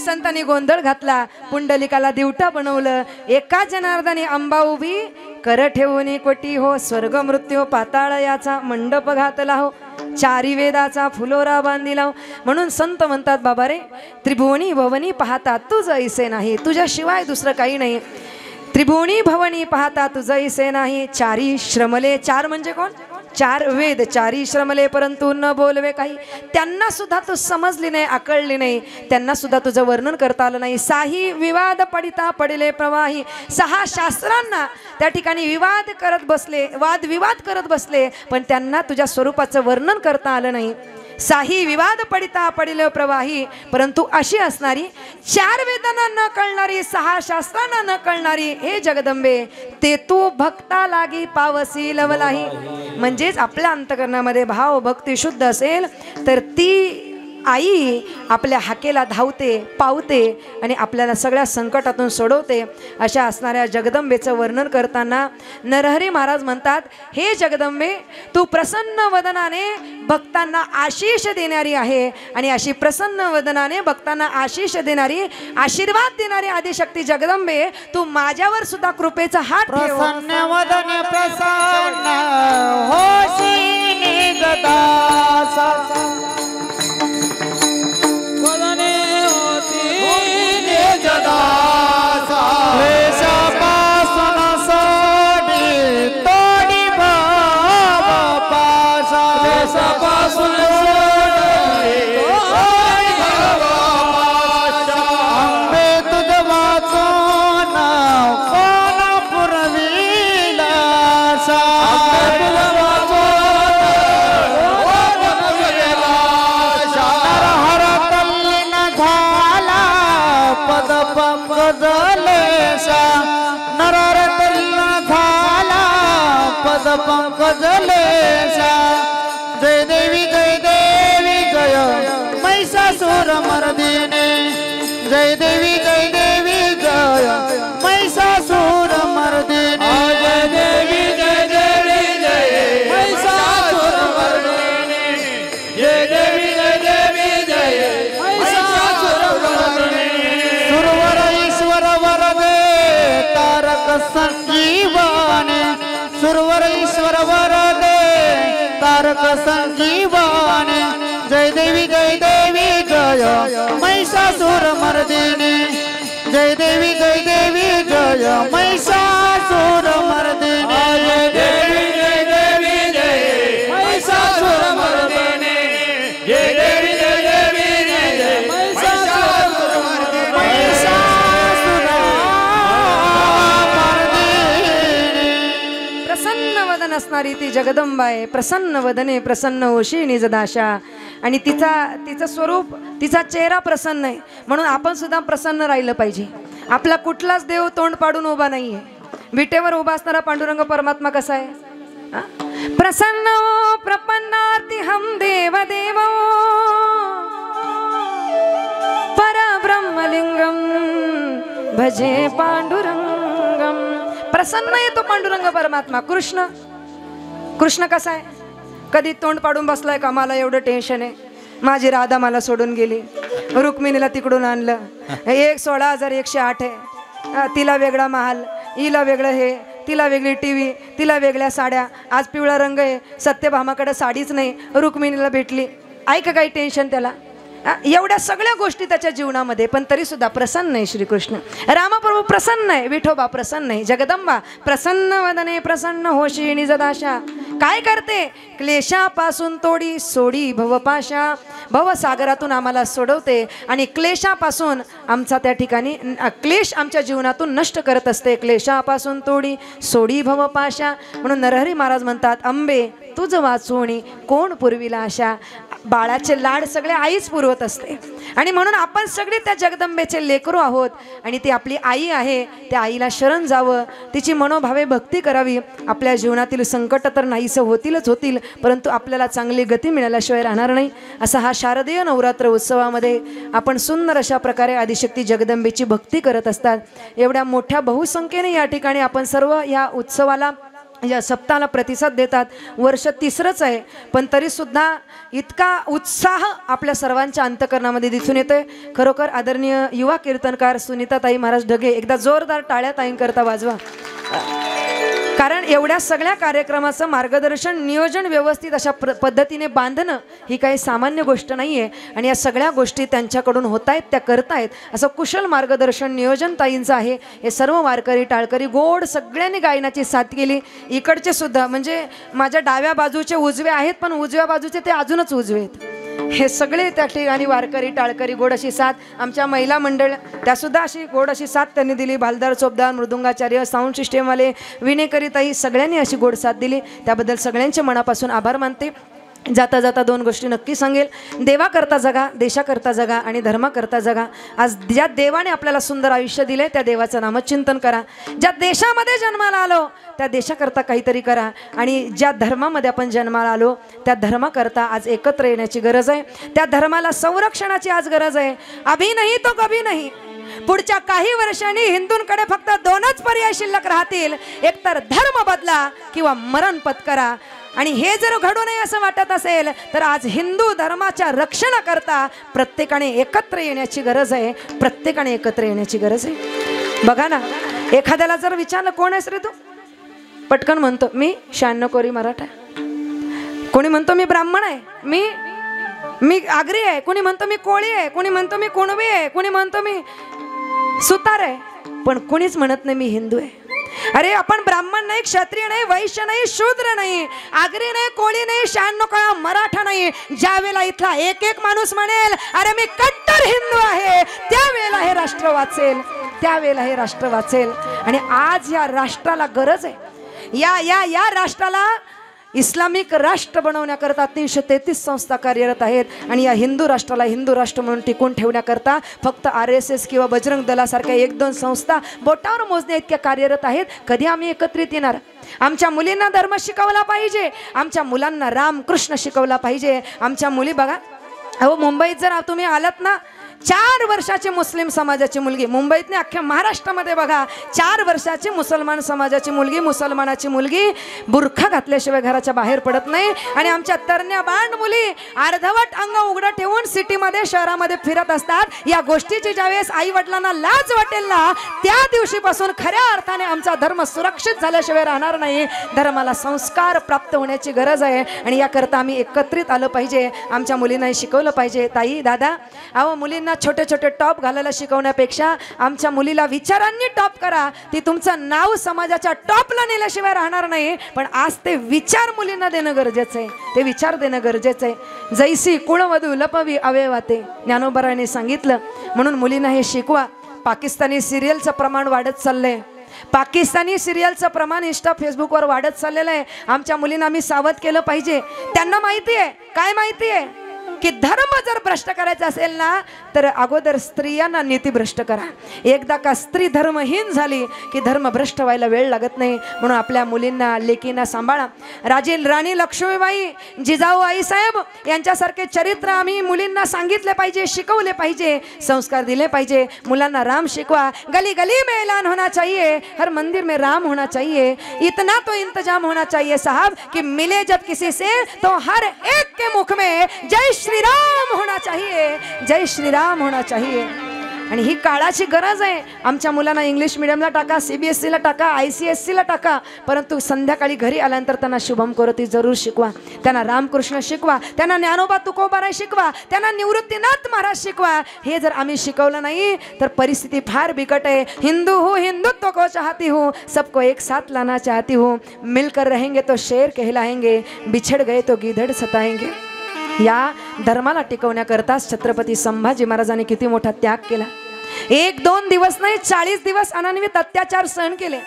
संतांनी गोंधळ घातला पुंडलिकाला दिवटा बनवलं एका जनार्दनी अंबा उभी कर ठेवून कोटी हो स्वर्ग मृत्यू पाताळ याचा मंडप घातला हो चारी वेदाचा फुलोरा बांधिला हो म्हणून संत म्हणतात बाबा रे त्रिभुवनी भवनी पाहता तुझं ऐसे नाही तुझ्याशिवाय दुसरं काही नाही त्रिभुवनी भवनी पाहता तुझं ऐसे नाही चारी श्रमले चार म्हणजे कोण चार वेद चारी श्रमले परंतु न बोलवे काही त्यांना सुद्धा तू समजली नाही आकळली नाही त्यांना सुद्धा तुझं वर्णन करता आलं नाही साही विवाद पडिता पडिले प्रवाही सहा शास्त्रांना त्या ठिकाणी वादविवाद करत बसले पण त्यांना तुझ्या स्वरूपाचं वर्णन करता आलं नाही साही विवाद पडिता पडिले प्रवाही परंतु अशी असणारी चार वेदांना न कळणारी सहा शास्त्रांना न कळणारी हे जगदंबे ते तू भक्ता लागी पावसी लवलाही म्हणजेच आपल्या अंतकरणामध्ये भाव भक्ती शुद्ध असेल तर ती आई आपल्या हाकेला धावते पावते आणि आपल्याला सगळ्या संकटातून सोडवते अशा असणाऱ्या जगदंबेचं वर्णन करताना नरहरी महाराज म्हणतात हे जगदंबे तू प्रसन्न वदनाने भक्तांना आशीष देणारी आहे आणि अशी प्रसन्न वदनाने भक्तांना आशीष देणारी आशीर्वाद देणारी आदिशक्ती जगदंबे तू माझ्यावर सुद्धा कृपेचा हात ठेव प्रसन्न वदने प्रसन्न होशी निजदासा वदने होती निजदासा क्लेशापासून सोडी तोडी भाव पाशा क्लेशापासून सोडी पंकज लेशा जय देवी जय देवी जय महिषासुर मर्दिनी जय देवी जय जय महिषासुर मर्दिनी जय देवी जय महिषासुर मर्दिनी जय देवी जय महिषासुर मर्दिनी सुरवर ईश्वर वरदे तारक संजीवानी सुरवर ईश्वर वरदे तारक संजीवानी जय देवी जय महिषासुर मर्दिनी जय देवी जय महिषासुर मर्दिनी जय देवी जय महिषासुर मर्दिनी जय देवी जय महिषासुर प्रसन्न वदन असणारी ती जगदंबा आहे. प्रसन्न वदने प्रसन्न होशी निजदाशा. आणि तिचं स्वरूप तिचा चेहरा प्रसन्न आहे म्हणून आपण सुद्धा प्रसन्न राहिलं पाहिजे. आपला कुठलाच देव तोंड पाडून उभा नाहीये. विटेवर उभा असणारा पांडुरंग परमात्मा कसा आहे? प्रसन्न प्रपन्नार्ती हम देव देव परब्रह्मलिंगम भजे पांडुरंगम. प्रसन्न आहे तो पांडुरंग परमात्मा. कृष्ण कसा आहे? कधी तोंड पाडून बसलाय का मला एवढं टेन्शन आहे, माझी राधा मला सोडून गेली, रुक्मिणीला तिकडून आणलं, 16,108 आहे, तिला वेगळा महाल, हिला वेगळं हे, तिला वेगळी टीव्ही, तिला वेगळ्या साड्या, आज पिवळा रंग आहे, सत्यभामाकडे साडीच नाही, रुक्मिणीला भेटली. ऐका काही टेन्शन त्याला. एवढ्या सगळ्या गोष्टी त्याच्या जीवनामध्ये, पण तरी सुद्धा प्रसन्न आहे श्रीकृष्ण. रामप्रभू प्रसन्न आहे, विठोबा प्रसन्न आहे, जगदंबा प्रसन्न वदने प्रसन्न होशी निजदाशा. काय करते? क्लेशापासून तोडी सोडी भवपाशा. भवसागरातून आम्हाला सोडवते आणि क्लेशापासून आमचा त्या ठिकाणी क्लेश आमच्या जीवनातून नष्ट करत असते. क्लेशापासून तोडी सोडी भवपाशा. म्हणून नरहरी महाराज म्हणतात, अंबे तुझ वाचवणी कोण पुरविला आशा. बाळाचे लाड सगळे आईच पुरवत असते आणि म्हणून आपण सगळे त्या जगदंबेचे लेकरू आहोत आणि ती आपली आई आहे. त्या आईला शरण जावं, तिची मनोभावे भक्ती करावी. आपल्या जीवनातील संकट तर नाहीसं होतील, परंतु आपल्याला चांगली गती मिळाल्याशिवाय राहणार नाही. असा हा शारदीय नवरात्र उत्सवामध्ये आपण सुंदर अशा प्रकारे आदिशक्ती जगदंबेची भक्ती करत असतात. एवढ्या मोठ्या बहुसंख्येने या ठिकाणी आपण सर्व या उत्सवाला या सप्ताहाला प्रतिसाद देतात. वर्ष तिसरंच आहे, पण तरीसुद्धा इतका उत्साह आपल्या सर्वांच्या अंतकरणामध्ये दिसून येतोय. खरोखर आदरणीय युवा कीर्तनकार सुनीताताई महाराज ढगे, एकदा जोरदार टाळ्या ताईंकरता वाजवा. कारण एवढ्या सगळ्या कार्यक्रमाचं मार्गदर्शन नियोजन व्यवस्थित अशा पद्धतीने बांधणं ही काही सामान्य गोष्ट नाही आहे आणि या सगळ्या गोष्टी त्यांच्याकडून होत आहेत, त्या करतायत. असं कुशल मार्गदर्शन नियोजन ताईंचं आहे. हे सर्व वारकरी टाळकरी गोड सगळ्यांनी गायनाची साथ केली. इकडचे सुद्धा म्हणजे माझ्या डाव्या बाजूचे उजवे आहेत, पण उजव्या बाजूचे ते अजूनच उजवे आहेत. हे सगळे त्या ठिकाणी वारकरी टाळकरी गोड अशी साथ. आमच्या महिला मंडळ त्यासुद्धा अशी गोड अशी साथ त्यांनी दिली. भालदार चोपदार मृदुंगाचार्य साऊंड सिस्टेमवाले विनेकरीताई सगळ्यांनी अशी गोड साथ दिली. त्याबद्दल सगळ्यांचे मनापासून आभार मानते. जाता जाता दोन गोष्टी नक्की सांगेल. देवाकरता जगा, देशाकरता जगा आणि धर्माकरता जगा. आज ज्या देवाने आपल्याला सुंदर आयुष्य दिले त्या देवाचं नामचिंतन करा. ज्या देशामध्ये जन्माला आलो त्या देशाकरता काहीतरी करा आणि ज्या धर्मामध्ये आपण जन्माला आलो त्या धर्माकरता आज एकत्र येण्याची गरज आहे. त्या धर्माला संरक्षणाची आज गरज आहे. अभी नाही तो कभी नाही. पुढच्या काही वर्षांनी हिंदूंकडे फक्त दोनच पर्याय शिल्लक राहतील, एकतर धर्म बदला किंवा मरण पत्करा. आणि हे जर घडू नये असं वाटत असेल तर आज हिंदू धर्माच्या रक्षणाकरता प्रत्येकाने एकत्र येण्याची गरज आहे. प्रत्येकाने एकत्र येण्याची गरज आहे. बघा ना, एखाद्याला जर विचारलं कोण आहेस रे तू, पटकन म्हणतो मी 96 कोरी मराठा. कोणी म्हणतो मी ब्राह्मण आहे, मी आगरी आहे, कोणी म्हणतो मी कोळी आहे, कोणी म्हणतो मी कुणबी आहे, कोणी म्हणतो मी सुतार आहे, पण कोणीच म्हणत नाही मी हिंदू आहे. अरे आपण ब्राह्मण नाही, क्षत्रिय नाही, वैश्य नाही, शूद्र नाही, आगरी नाही, कोळी नाही, 96 कोळा मराठा नाही. ज्या वेळेला इथला एक एक माणूस म्हणेल अरे मी कट्टर हिंदू आहे, त्यावेळेला हे राष्ट्र वाचेल, त्यावेळेला हे राष्ट्र वाचेल. आणि आज या राष्ट्राला गरज आहे. या राष्ट्राला इस्लामिक राष्ट्र बनवण्याकरता 333 संस्था कार्यरत आहेत आणि या हिंदू राष्ट्राला हिंदू राष्ट्र म्हणून टिकून ठेवण्याकरता फक्त RSS किंवा बजरंग दलासारख्या 1-2 संस्था बोटावर मोजण्या इतक्या कार्यरत आहेत. कधी आम्ही एकत्रित येणार? आमच्या मुलींना धर्म शिकवला पाहिजे, आमच्या मुलांना रामकृष्ण शिकवला पाहिजे. आमच्या मुली बघा, अहो मुंबईत जर तुम्ही आलात ना, 4 वर्षाची मुस्लिम समाजाची मुलगी, मुंबईत नाही अख्ख्या महाराष्ट्रामध्ये बघा, 4 वर्षाची मुसलमान समाजाची मुलगी, मुसलमानाची मुलगी बुरखा घातल्याशिवाय घराच्या बाहेर पडत नाही. आणि आमच्या तरण्या बांड मुली अर्धवट अंग उघडं ठेवून सिटीमध्ये शहरामध्ये फिरत असतात. या गोष्टीची ज्यावेळेस आई वडिलांना लाज वाटेल ना, त्या दिवशीपासून खऱ्या अर्थाने आमचा धर्म सुरक्षित झाल्याशिवाय राहणार नाही. धर्माला संस्कार प्राप्त होण्याची गरज आहे आणि याकरता आम्ही एकत्रित आलं पाहिजे. आमच्या मुलींनाही शिकवलं पाहिजे. ताई दादा, अहो मुलींना छोटे छोटे टॉप घालायला शिकवण्यापेक्षा आमच्या मुलीला विचारांनी टॉप करा. ती तुमचं नाव समाजाच्या टॉपला नेल्याशिवाय राहणार नाही. पण आज ते विचार मुलींना देणं गरजेचं आहे, ते विचार देणं गरजेचं आहे. जैसी कुळवधू लपवी अवेवाते, ज्ञानोबराने सांगितलं. म्हणून मुलींना हे शिकवा. पाकिस्तानी सिरियलचं प्रमाण वाढत चाललंय, पाकिस्तानी सिरियलचं प्रमाण इंस्टा फेसबुकवर वाढत चाललेलं आहे. आमच्या मुलींना आम्ही सावध केलं पाहिजे. त्यांना माहिती आहे, काय माहिती आहे की धर्म जर भ्रष्ट करायचा असेल ना, तर अगोदर स्त्रियांना नीतिभ्रष्ट करा. एकदा का स्त्री धर्महीन झाली की धर्म भ्रष्ट व्हायला वेळ लागत नाही. म्हणून आपल्या मुलींना लेकींना सांभाळा. राणी लक्ष्मीबाई, जिजाऊ आईसाहेब यांच्यासारखे चरित्र आम्ही मुलींना सांगितले पाहिजे, शिकवले पाहिजे, संस्कार दिले पाहिजे. मुलांना राम शिकवा. गली गली में ऐलान होना चाहिए, हर मंदिर में राम होना चाहिए. इतना तो इंतजाम होना चाहिए साहब कि मिले जब किसी से तो हर एक के मुख में जय श्री राम होना चाहिए, जय श्री राम होना चाहिए. आणि ही काळाची गरज आहे. आमच्या मुलांना इंग्लिश मीडियमला टाका, CBSEला टाका, ICSEला टाका, परंतु संध्याकाळी घरी आल्यानंतर त्यांना शुभम करोती जरूर शिकवा. त्यांना रामकृष्ण शिकवा, त्यांना ज्ञानोबा तुकोबाराय शिकवा, त्यांना निवृत्तीनाथ महाराज शिकवा. हे जर आम्ही शिकवलं नाही तर परिस्थिती फार बिकट आहे. हिंदू हूँ हिंदुत्व को चाहती हूँ, सबको एक साथ लाना चाहती हूँ. मिलकर रहेंगे तो शेर कहलाएंगे, बिछड़ गए तो गीदड़ सताएंगे. या धर्माला टिकवण्याकरताच छत्रपती संभाजी महाराजांनी किती मोठा त्याग केला. 1-2 दिवस नाही, 40 दिवस अनन्वित अत्याचार सहन केले.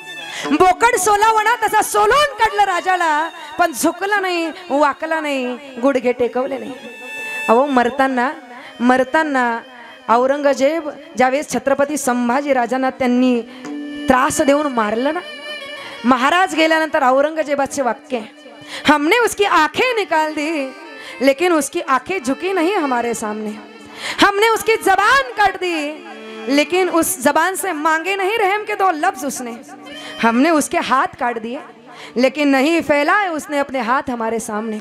बोकड सोलावणा तसा सोलून काढलं राजाला, पण झुकला नाही, वाकला नाही, गुडघे टेकवले नाही. अहो मरताना औरंगजेब ज्यावेळेस छत्रपती संभाजी राजांना त्यांनी त्रास देऊन मारलं ना, महाराज गेल्यानंतर औरंगजेबाचे वाक्य, हमने उसकी आंखें निकाल दी लेकिन उसकी आंखें झुकी नहीं हमारे सामने. हमने उसकी जबान काट दी लेकिन उस जबान से मांगे नहीं रहम के 2 लफ्ज उसने. हमने उसके हाथ काट दिए लेकिन नहीं फैलाए उसने अपने हाथ हमारे सामने.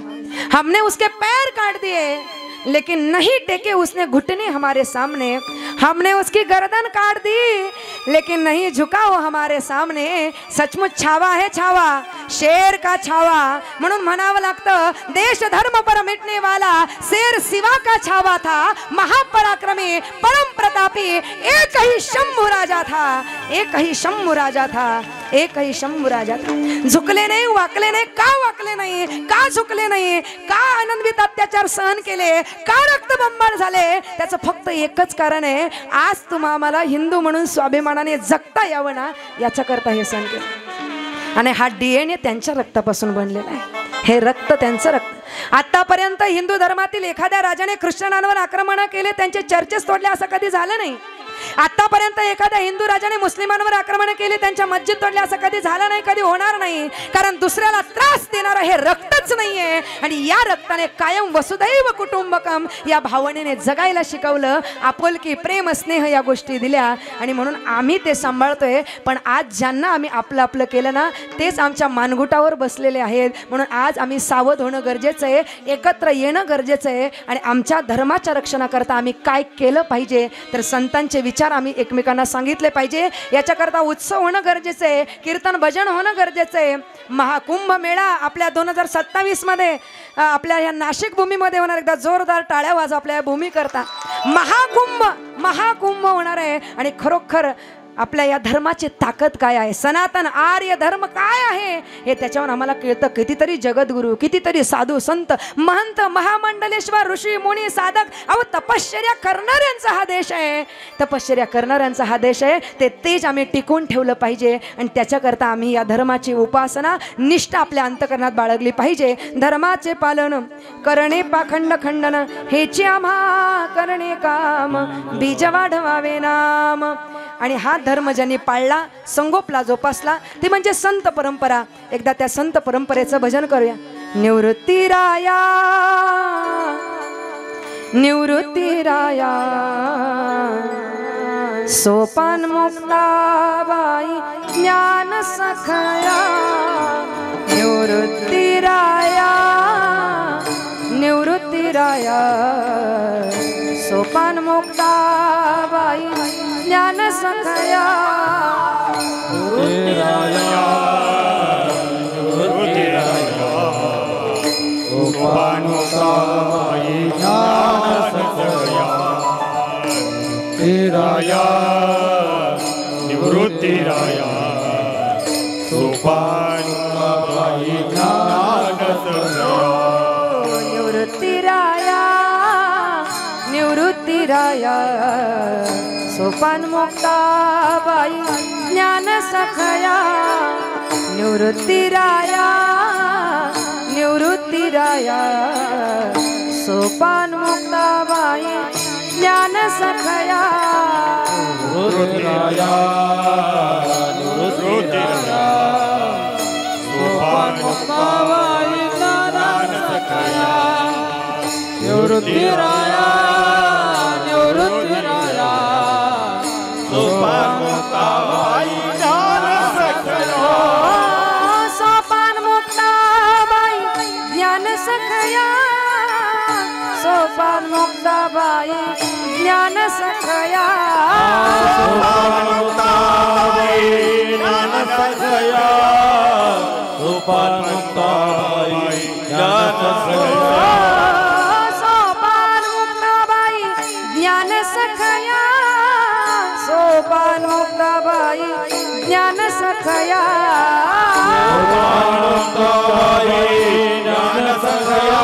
हमने उसके पैर काट दिए लेकिन नहीं टेके उसने घुटने हमारे सामने. हमने उसकी गर्दन काट दी लेकिन नहीं झुका वो हमारे सामने. सचमुच छावा है छावा, शेर का छावा. म्हणून म्हणावं लागतं, देश धर्म पर मिटने वाला शेर शिवा का छावा था. महापराक्रमी परम प्रतापी एक ही शंभू राजा था, एक ही शंभू राजा था, एक ही शंभू राजा था. झुकले नाही, वाकले नाही. का वाकले नाही, का झुकले नाही, का अनन्वित अत्याचार सहन केले, का रक्तबंबाळ झाले? त्याचं फक्त एकच कारण आहे, आज तुम्हा आम्हाला हिंदू म्हणून स्वाभिमानाने जगता यावं ना, याच्याकरता हे सहन केलं. आणि हा DNA त्यांच्या रक्तापासून बनलेला आहे. हे रक्त त्यांचं रक्त. आतापर्यंत हिंदू धर्मातील एखाद्या राजाने ख्रिश्चनांवर आक्रमण केले, त्यांचे चर्चेस तोडले, असं कधी झालं नाही. आतापर्यंत एखाद्या हिंदू राजाने मुस्लिमांवर आक्रमण केले, त्यांच्या मस्जिद तोडल्या, असं कधी झालं नाही, कधी होणार नाही. कारण दुसऱ्याला त्रास देणारं हे रक्तच नाहीये. आणि या रक्ताने कायम वसुधैव कुटुंबकम या भावनेने जगायला शिकवलं. आपुलकी, प्रेम, स्नेह या गोष्टी दिल्या आणि म्हणून आम्ही ते सांभाळतोय. पण आज ज्यांना आम्ही आपलं आपलं केलं ना, तेच आमच्या मानगुटावर बसलेले आहेत. म्हणून आज आम्ही सावध होणं गरजेचं आहे, एकत्र येणं गरजेचं आहे. आणि आमच्या धर्माच्या रक्षणाकरता आम्ही काय केलं पाहिजे, तर संतांचे विचार आम्ही एकमेकांना सांगितले पाहिजे. याच्याकरता उत्सव होणं गरजेचं आहे, कीर्तन भजन होणं गरजेचं आहे. महाकुंभ मेळा आपल्या 2027 मध्ये आपल्या या नाशिक भूमीमध्ये होणार. एकदा जोरदार टाळ्या वाजवा आपल्या भूमी करता. महाकुंभ होणार आहे आणि खरोखर आपल्या या धर्माची ताकद काय आहे, सनातन आर्य धर्म काय आहे हे त्याच्यावर आम्हाला कळतं. कितीतरी जगद्गुरू, कितीतरी साधू संत महंत महामंडलेश्वर ऋषी मुनी साधक, अहो तपश्चर्या करणाऱ्यांचा हा देश आहे, तपश्चर्या करणाऱ्यांचा हा देश आहे. ते तेज आम्ही टिकून ठेवलं पाहिजे आणि त्याच्याकरता आम्ही या धर्माची उपासना निष्ठा आपल्या अंतकरणात बाळगली पाहिजे. धर्माचे पालन करणे पाखंड खंडन हेची आम्हा करणे काम, बीज वाढवावे नाम. आणि हा धर्म ज्यांनी पाळला, संगोपला, जोपासला ते म्हणजे संत परंपरा. एकदा त्या संत परंपरेचं भजन करूया. निवृत्तीराया निवृत्तीराया सोपान मुक्ताबाई ज्ञान सखया. निवृत्तीराया निवृत्तीराया सोपान मुक्ताबाई ज्ञान सखया. निवृत्तीराया निवृत्तीराया सोपान मुक्ताबाई ज्ञान सखया. निवृत्तीराया निवृत्तीराया सोपान मुक्ताबाई ज्ञान सखया. निवृत्तीराया निवृत्तीराया सोपान मुक्ताबाई ज्ञान सखया. निवृत्तीराया निवृत्तीराया सोपान मुक्ताबाई ज्ञान सखया. निवृत्तीराया निवृत्तीराया सोपान मुक्ताबाई ज्ञान सखया. निवृत्तीराया निवृत्तीराया सोपान मुक्ताबाई ज्ञान सखया. सोपान मुक्ताबाई ज्ञान सखया. सोपान मुक्ताबाई ज्ञान सखया. सोपान मुक्ताबाई ज्ञान सखया. सोपान मुक्ताबाई ज्ञान सखया. सोपान मुक्ताबाई ज्ञान सखया. सोपान मुक्ताबाई ज्ञान सखया. सोपान मुक्ताबाई ज्ञान सखया.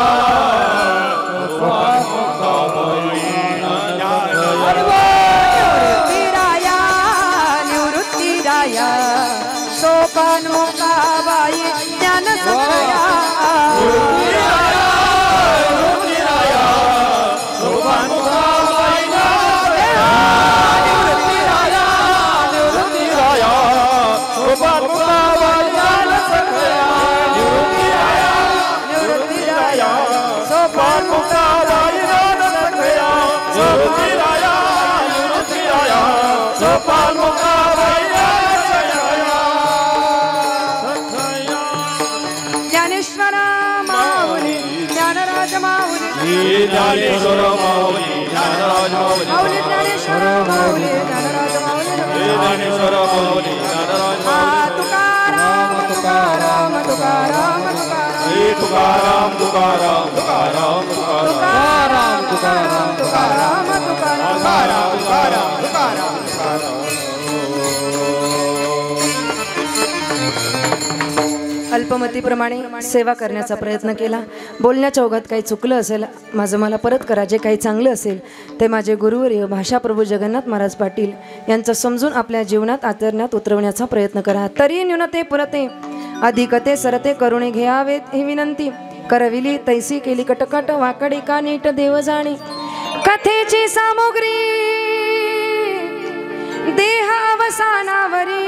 सोपान मुक्ताबाई ज्ञान सखया. निवृत्तीराया निवृत्तीराया सोपान मुक्ताबाई ज्ञान सखया. सोपान मुक्ताबाई निवृत्तीराया निवृत्तीराया सोपान मुक्ताबाई ज्ञान सखया. निवृत्तीराया सोपान मुक्ताबाई ज्ञान सखया. निवृत्तीराया निवृत्तीराया सोपान मुक्ताबाई ज्ञान सखया. ज्ञानेश्वर माऊली ज्ञानराज माऊली ज्ञानेश्वर माऊली ज्ञानराज माऊली. माऊली ज्ञानेश्वर माऊली ज्ञानराज माऊली. ज्ञानेश्वर माऊली ज्ञानराज माऊली. तुकाराम तुकाराम तुकाराम तुकाराम तुकाराम तुकाराम तुकाराम तुकाराम तुकाराम तुकाराम तुकाराम तुकाराम अल्पमतीप्रमाणे सेवा करण्याचा प्रयत्न केला. बोलण्याच्या ओघात काही चुकलं असेल माझं मला परत करा. जे काही चांगलं असेल ते माझे गुरुवर्य भाषाप्रभू जगन्नाथ महाराज पाटील यांचं समजून आपल्या जीवनात आचरण्यात उतरवण्याचा प्रयत्न करा. तरी न्यूनते पुरते अधिकते सरते करुणे घ्यावेत ही विनंती. करविली तैसी केली कटकट वाकडी का नीट देव जाणे. कथेची सामुग्री देह अवसानावरी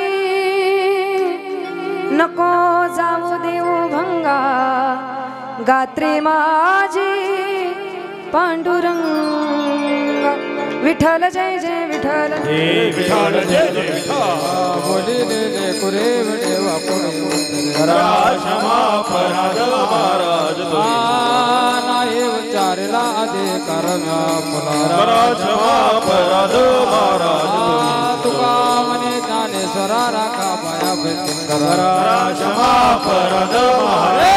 नको जाऊ देऊ भंगा गात्रे माझी पांडुरंग. विठ्ठल जय जय विठ्ठल विठ्ठल जय जय विठ्ठल. बोली दे जय कुरे देवा कुरे क्षमा पराध महाराज नाही उच्चारला अधिकार मुला. क्षमा पराध महाराज तुका म्हणे ज्ञानेश्वरा राखा माया क्षमा पराध महाराज.